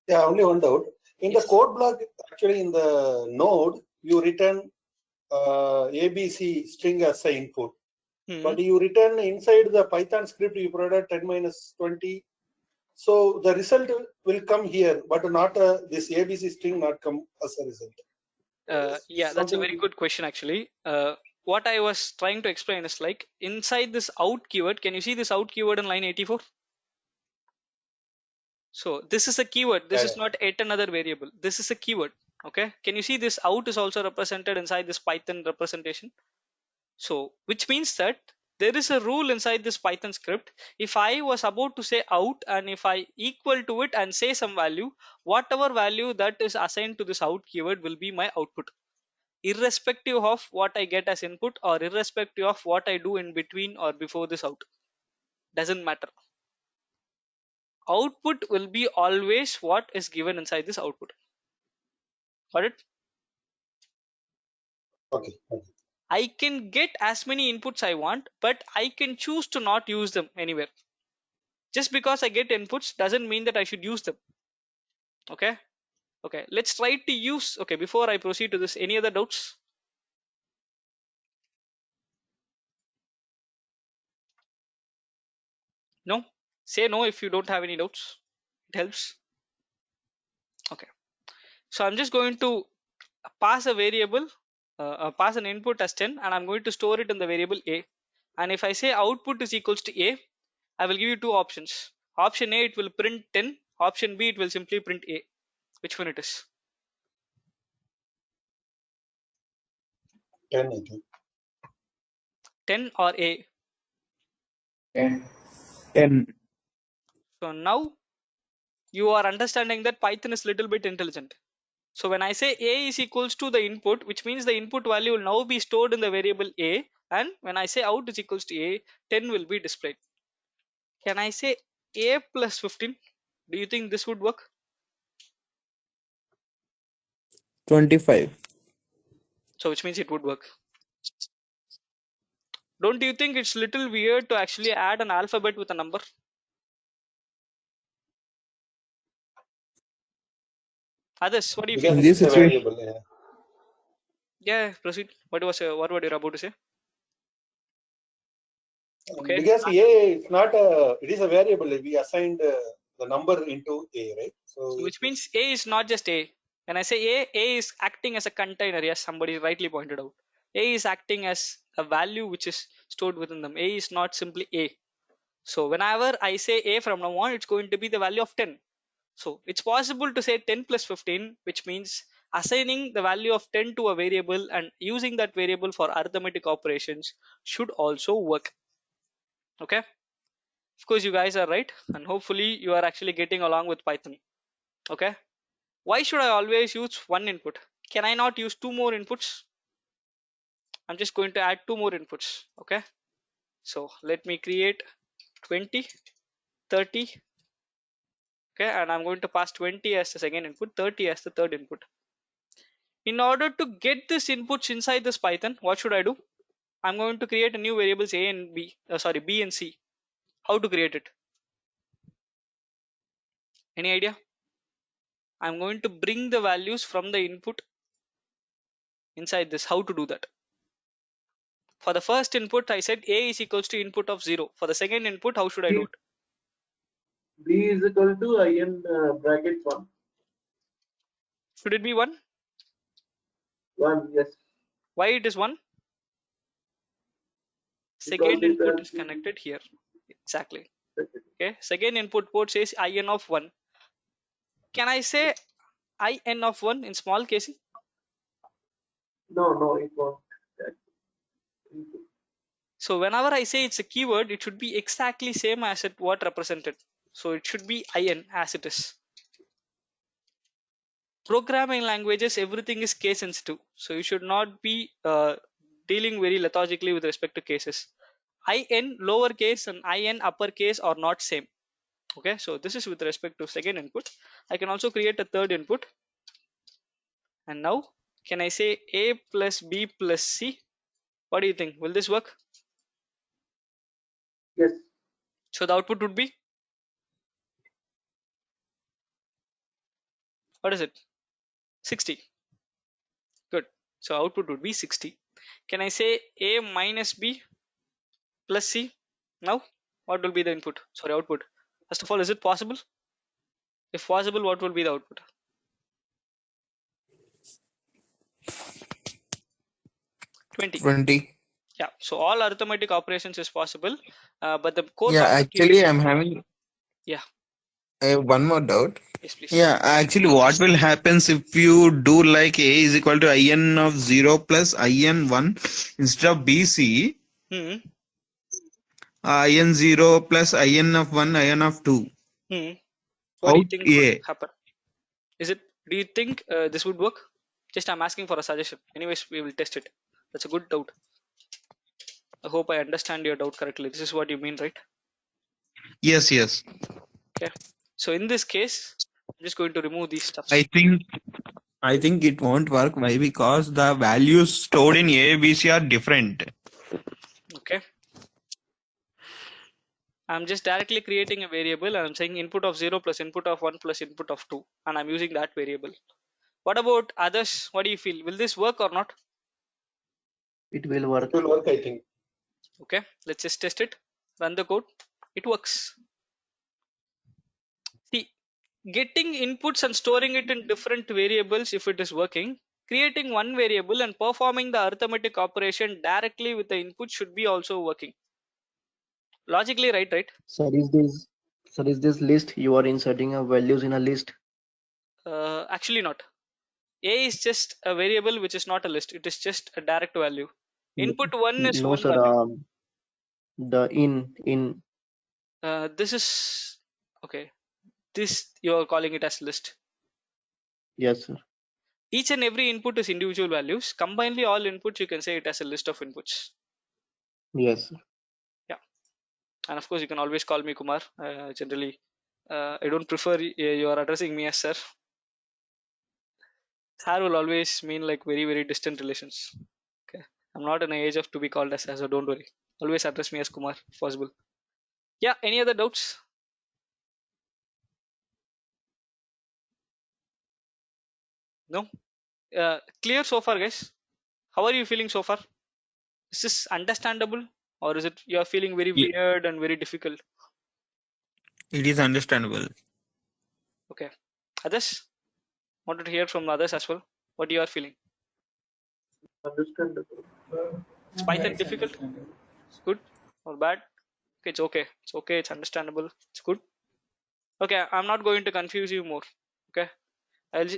Speaker 9: Yeah, only one doubt. In the
Speaker 1: Yes.
Speaker 9: code block, actually in the node, you return ABC string as the input. But you return inside the Python script, you provide 10 minus 20. So the result will come here, but not this ABC string not come as a result.
Speaker 1: Yeah, that's a very good question actually. What I was trying to explain is like inside this out keyword, can you see this out keyword in line 84? So this is a keyword. This is not yet another variable. This is a keyword. Okay. Can you see this out is also represented inside this Python representation? So which means that there is a rule inside this Python script. If I was about to say out and if I equal to it and say some value, whatever value that is assigned to this out keyword will be my output, irrespective of what I get as input or irrespective of what I do in between or before this out. Doesn't matter. Output will be always what is given inside this output. Got it?
Speaker 9: Okay.
Speaker 1: I can get as many inputs I want, but I can choose to not use them anywhere. Just because I get inputs doesn't mean that I should use them. Okay. Okay. Let's try to use. Okay. Before I proceed to this, any other doubts? No? Say no if you don't have any doubts. It helps. Okay. So I'm just going to pass a variable, pass an input as 10, and I'm going to store it in the variable a. And if I say output is equals to a, I will give you two options. Option A, it will print 10. Option B, it will simply print a. Which one it is?
Speaker 9: 10, I think.
Speaker 1: 10 or a?
Speaker 10: 10.
Speaker 5: 10.
Speaker 1: So now you are understanding that Python is little bit intelligent. So when I say a is equals to the input, which means the input value will now be stored in the variable a, and when I say out is equals to a, 10 will be displayed. Can I say a plus 15? Do you think this would work?
Speaker 5: 25.
Speaker 1: So which means it would work. Don't you think it's little weird to actually add an alphabet with a number? Others, what do you feel?
Speaker 9: Because
Speaker 5: In
Speaker 9: it
Speaker 5: this
Speaker 9: is a
Speaker 5: situation,
Speaker 9: variable. Yeah.
Speaker 1: Yeah, proceed. What were you about to say? Okay,
Speaker 9: Because A is not a, it is a variable. We assigned the number into A, right? So
Speaker 1: so
Speaker 9: it
Speaker 1: which
Speaker 9: is,
Speaker 1: means A is not just A. When I say A is acting as a container. Yes, somebody rightly pointed out. A is acting as a value which is stored within them. A is not simply A. So whenever I say A from now on, it's going to be the value of 10. So it's possible to say 10 plus 15, which means assigning the value of 10 to a variable and using that variable for arithmetic operations should also work. Okay. Of course, you guys are right, and hopefully you are actually getting along with Python. Okay. Why should I always use one input? Can I not use two more inputs? I'm just going to add two more inputs. Okay. So let me create 20, 30. Okay. And I'm going to pass 20 as the second input, 30 as the third input. In order to get this inputs inside this Python, what should I do? I'm going to create a new variables A and B, B and C. How to create it? Any idea? I'm going to bring the values from the input inside this. How to do that? For the first input, I said A is equals to input of 0. For the second input, how should I do it?
Speaker 6: B is equal to in brackets 1.
Speaker 1: Should it be 1?
Speaker 6: 1, yes.
Speaker 1: Why it is 1?
Speaker 6: Because
Speaker 1: Second
Speaker 6: it
Speaker 1: input
Speaker 6: has
Speaker 1: is
Speaker 6: been
Speaker 1: connected here. Exactly.
Speaker 6: second.
Speaker 1: Okay. Second input port says in of 1. Can I say in of 1 in small case?
Speaker 6: No, it won't.
Speaker 1: So whenever I say it's a keyword, it should be exactly same as it what represented. So it should be in as it is. Programming languages, everything is case sensitive. So you should not be dealing very lethargically with respect to cases. In lowercase and in uppercase are not same. Okay, so this is with respect to second input. I can also create a third input. And now, can I say A plus B plus C? What do you think? Will this work?
Speaker 6: Yes.
Speaker 1: So the output would be, what is it? 60. Good. So output would be 60. Can I say A minus B plus C? Now, what will be the input? Sorry, output. First of all, is it possible? If possible, what will be the output? 20.
Speaker 5: 20.
Speaker 1: Yeah. So all arithmetic operations is possible, but the core
Speaker 5: Yeah,
Speaker 1: concept here
Speaker 5: actually,
Speaker 1: is,
Speaker 5: I'm having
Speaker 1: yeah.
Speaker 5: one more doubt.
Speaker 1: Yes, please.
Speaker 5: Yeah, actually, what will happens if you do like A is equal to in of 0 plus in 1 instead of BC,
Speaker 1: Hmm.
Speaker 5: in 0 plus in of 1, in of 2,
Speaker 1: Hmm. What do you
Speaker 5: out
Speaker 1: think would
Speaker 5: A.
Speaker 1: happen? Is it? Do you think this would work? Just I'm asking for a suggestion. Anyways, we will test it. That's a good doubt. I hope I understand your doubt correctly. This is what you mean, right?
Speaker 5: Yes, yes.
Speaker 1: Okay. So in this case, I'm just going to remove these
Speaker 5: I
Speaker 1: stuffs.
Speaker 5: think I think it won't work. Why? Because the values stored in A, B, C are different.
Speaker 1: Okay. I'm just directly creating a variable and I'm saying input of 0 plus input of 1 plus input of 2, and I'm using that variable. What about others? What do you feel? Will this work or not?
Speaker 8: It will
Speaker 9: it
Speaker 8: work.
Speaker 9: will work, I think.
Speaker 1: Okay, let's just test it. Run the code. It works. See, getting inputs and storing it in different variables, if it is working, creating one variable and performing the arithmetic operation directly with the input should be also working. Logically, right?
Speaker 8: Sir, is this list you are inserting a values in a list?
Speaker 1: Actually not. A is just a variable which is not a list. It is just a direct value. Input 1 is
Speaker 8: No,
Speaker 1: one
Speaker 8: sir.
Speaker 1: value.
Speaker 8: The in
Speaker 1: This is okay. This you are calling it as list.
Speaker 8: yes, sir.
Speaker 1: Each and every input is individual values. Combinedly, all inputs you can say it as a list of inputs.
Speaker 8: Yes, sir.
Speaker 1: Yeah, and of course you can always call me Kumar. Generally, I don't prefer you are addressing me as sir. Sir will always mean like very distant relations. Okay, I'm not in an age of to be called as, so don't worry. Always address me as Kumar if possible. Yeah, any other doubts? No? Clear so far, guys? How are you feeling so far? Is this understandable, or is it you're feeling very
Speaker 5: Ye-
Speaker 1: weird and very difficult?
Speaker 5: It is understandable.
Speaker 1: Okay. Others? Wanted to hear from others as well. What you are feeling?
Speaker 6: Understandable.
Speaker 1: Is
Speaker 10: Yeah,
Speaker 1: Python
Speaker 10: it's
Speaker 1: difficult?
Speaker 10: understandable.
Speaker 1: It's good or bad? Okay, it's okay. It's okay. It's understandable. It's good. Okay, I'm not going to confuse you more. Okay,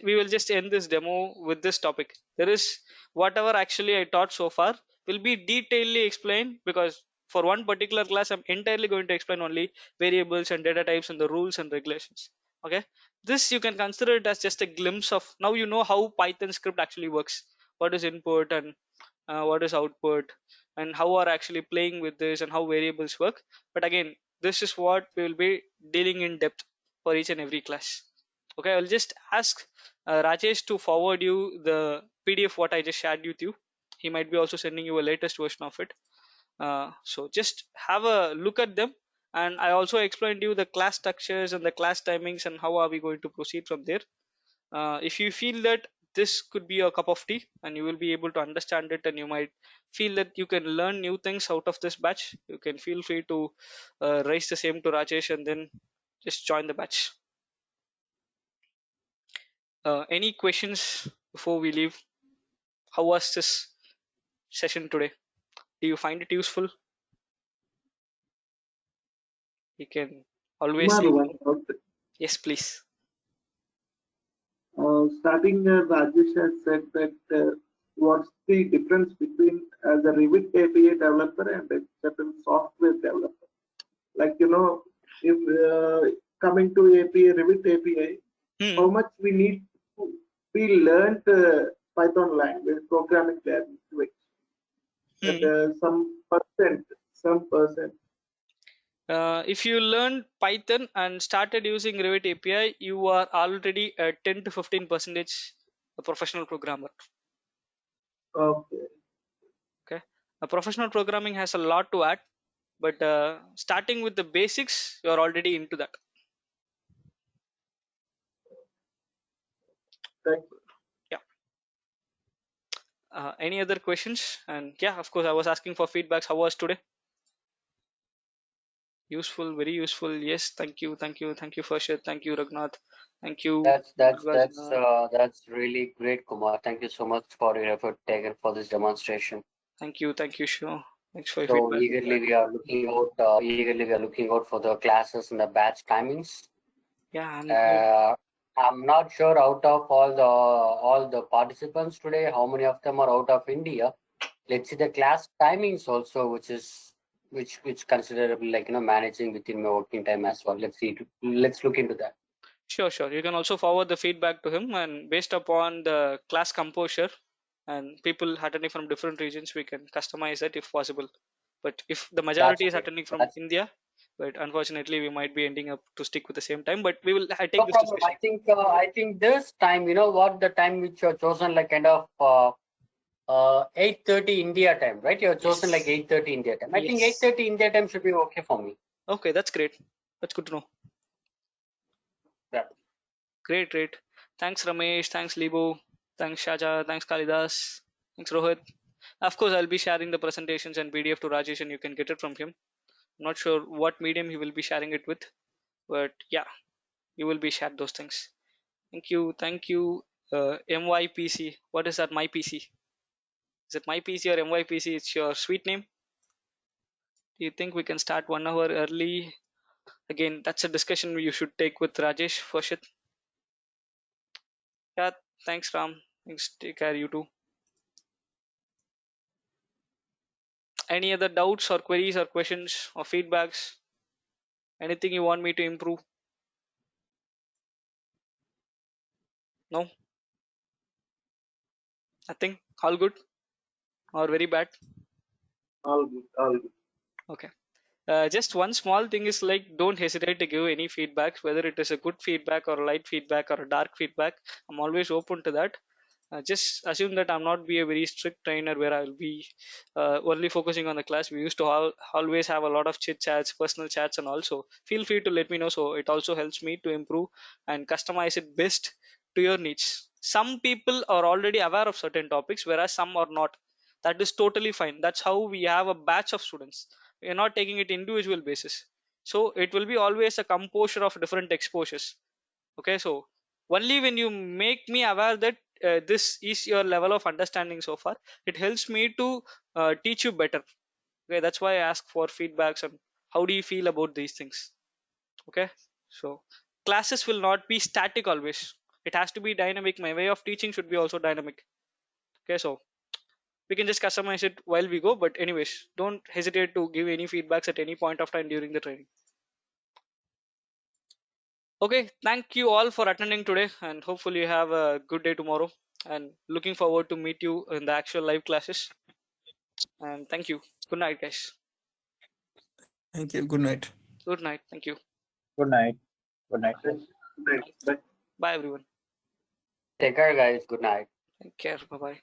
Speaker 1: we will just end this demo with this topic. There is whatever actually I taught so far will be detailedly explained, because for one particular class I'm entirely going to explain only variables and data types and the rules and regulations. Okay, this you can consider it as just a glimpse of, now you know how Python script actually works, what is input and what is output, and how are actually playing with this and how variables work. But again, this is what we will be dealing in depth for each and every class. Okay, I'll just ask Rajesh to forward you the PDF what I just shared with you. He might be also sending you a latest version of it. So just have a look at them. And I also explained you the class structures and the class timings and how are we going to proceed from there. If you feel that this could be a cup of tea and you will be able to understand it, and you might feel that you can learn new things out of this batch, you can feel free to raise the same to Rajesh and then just join the batch. Any questions before we leave? How was this session today? Do you find it useful? You can always
Speaker 6: Kumar,
Speaker 1: say
Speaker 6: one
Speaker 1: no.
Speaker 6: doubt.
Speaker 1: Yes, please.
Speaker 6: Starting, Rajesh has said that what's the difference between the Revit API developer and a certain software developer? Like, if coming to API, Revit API,
Speaker 1: Hmm.
Speaker 6: how much we need to be learned Python language, programming language, and
Speaker 1: Hmm.
Speaker 6: some percent.
Speaker 1: If you learn Python and started using Revit API, you are already a 10 to 15% a professional programmer.
Speaker 6: Okay.
Speaker 1: Okay. A professional programming has a lot to add, but starting with the basics, you are already into that.
Speaker 6: Thank you.
Speaker 1: Yeah. Any other questions? And yeah, of course, I was asking for feedbacks. How was today? Useful, very useful. Yes, thank you, thank you, thank you, Farshad. Thank you, Raghunath. Thank you, Nagarjuna.
Speaker 3: That's really great, Kumar. Thank you so much for your effort taken for this demonstration.
Speaker 1: Thank you, Shiv. Thanks for your
Speaker 3: So
Speaker 1: feedback.
Speaker 3: eagerly we are looking out for the classes and the batch timings.
Speaker 1: Yeah, and
Speaker 3: I'm not sure out of all the participants today, how many of them are out of India. Let's see the class timings also, which considerable, like managing within my working time as well. Let's look into that.
Speaker 1: sure, sure. You can also forward the feedback to him, and based upon the class composure and people attending from different regions, we can customize it if possible. But if the
Speaker 3: That's
Speaker 1: majority is
Speaker 3: great.
Speaker 1: attending from
Speaker 3: That's
Speaker 1: India, but unfortunately, we might be ending up to stick with the same time. But we will take
Speaker 3: no
Speaker 1: this
Speaker 3: problem.
Speaker 1: discussion.
Speaker 3: I think this time, the time which you're chosen, like kind of 8:30 India time, right? You're chosen like
Speaker 1: Yes.
Speaker 3: 8:30 India time. I think
Speaker 1: Yes.
Speaker 3: 8:30 India time should be okay for me.
Speaker 1: Okay, that's great. That's good to know.
Speaker 3: Yeah.
Speaker 1: Great, great. Thanks, Ramesh. Thanks, Libo. Thanks, Shaja. Thanks, Kalidas. Thanks, Rohit. Of course, I'll be sharing the presentations and PDF to Rajesh, and you can get it from him. I'm not sure what medium he will be sharing it with, but yeah, you will be shared those things. Thank you. Thank you. MYPC. What is that? My PC. Is it my PC or MYPC? It's your sweet name. Do you think we can start 1 hour early? Again, that's a discussion you should take with Rajesh for sure. Yeah, thanks, Ram. Thanks. Take care, you too. Any other doubts or queries or questions or feedbacks? Anything you want me to improve? No? Nothing? All good? Or very bad?
Speaker 6: All good. All good.
Speaker 1: Okay. Just one small thing is like, don't hesitate to give any feedbacks, whether it is a good feedback or a light feedback or a dark feedback. I'm always open to that. Just assume that I'm not be a very strict trainer where I'll be only focusing on the class. We used to always have a lot of chit chats, personal chats, and also feel free to let me know. So it also helps me to improve and customize it best to your needs. Some people are already aware of certain topics, whereas some are not. That is totally fine. That's how we have a batch of students. We are not taking it individual basis. So it will be always a composure of different exposures. Okay, so only when you make me aware that this is your level of understanding so far, it helps me to teach you better. Okay, that's why I ask for feedbacks and how do you feel about these things. Okay, so classes will not be static always. It has to be dynamic. My way of teaching should be also dynamic. Okay, so we can just customize it while we go, but anyways, don't hesitate to give any feedbacks at any point of time during the training. Okay, thank you all for attending today, and hopefully you have a good day tomorrow. And looking forward to meet you in the actual live classes. And thank you. Good night, guys.
Speaker 5: Thank you. Good night.
Speaker 1: Good night. Thank you.
Speaker 10: Good night. Good night, guys.
Speaker 6: Right.
Speaker 1: Bye, everyone.
Speaker 3: Take care, guys. Good night.
Speaker 1: Take care. Bye bye.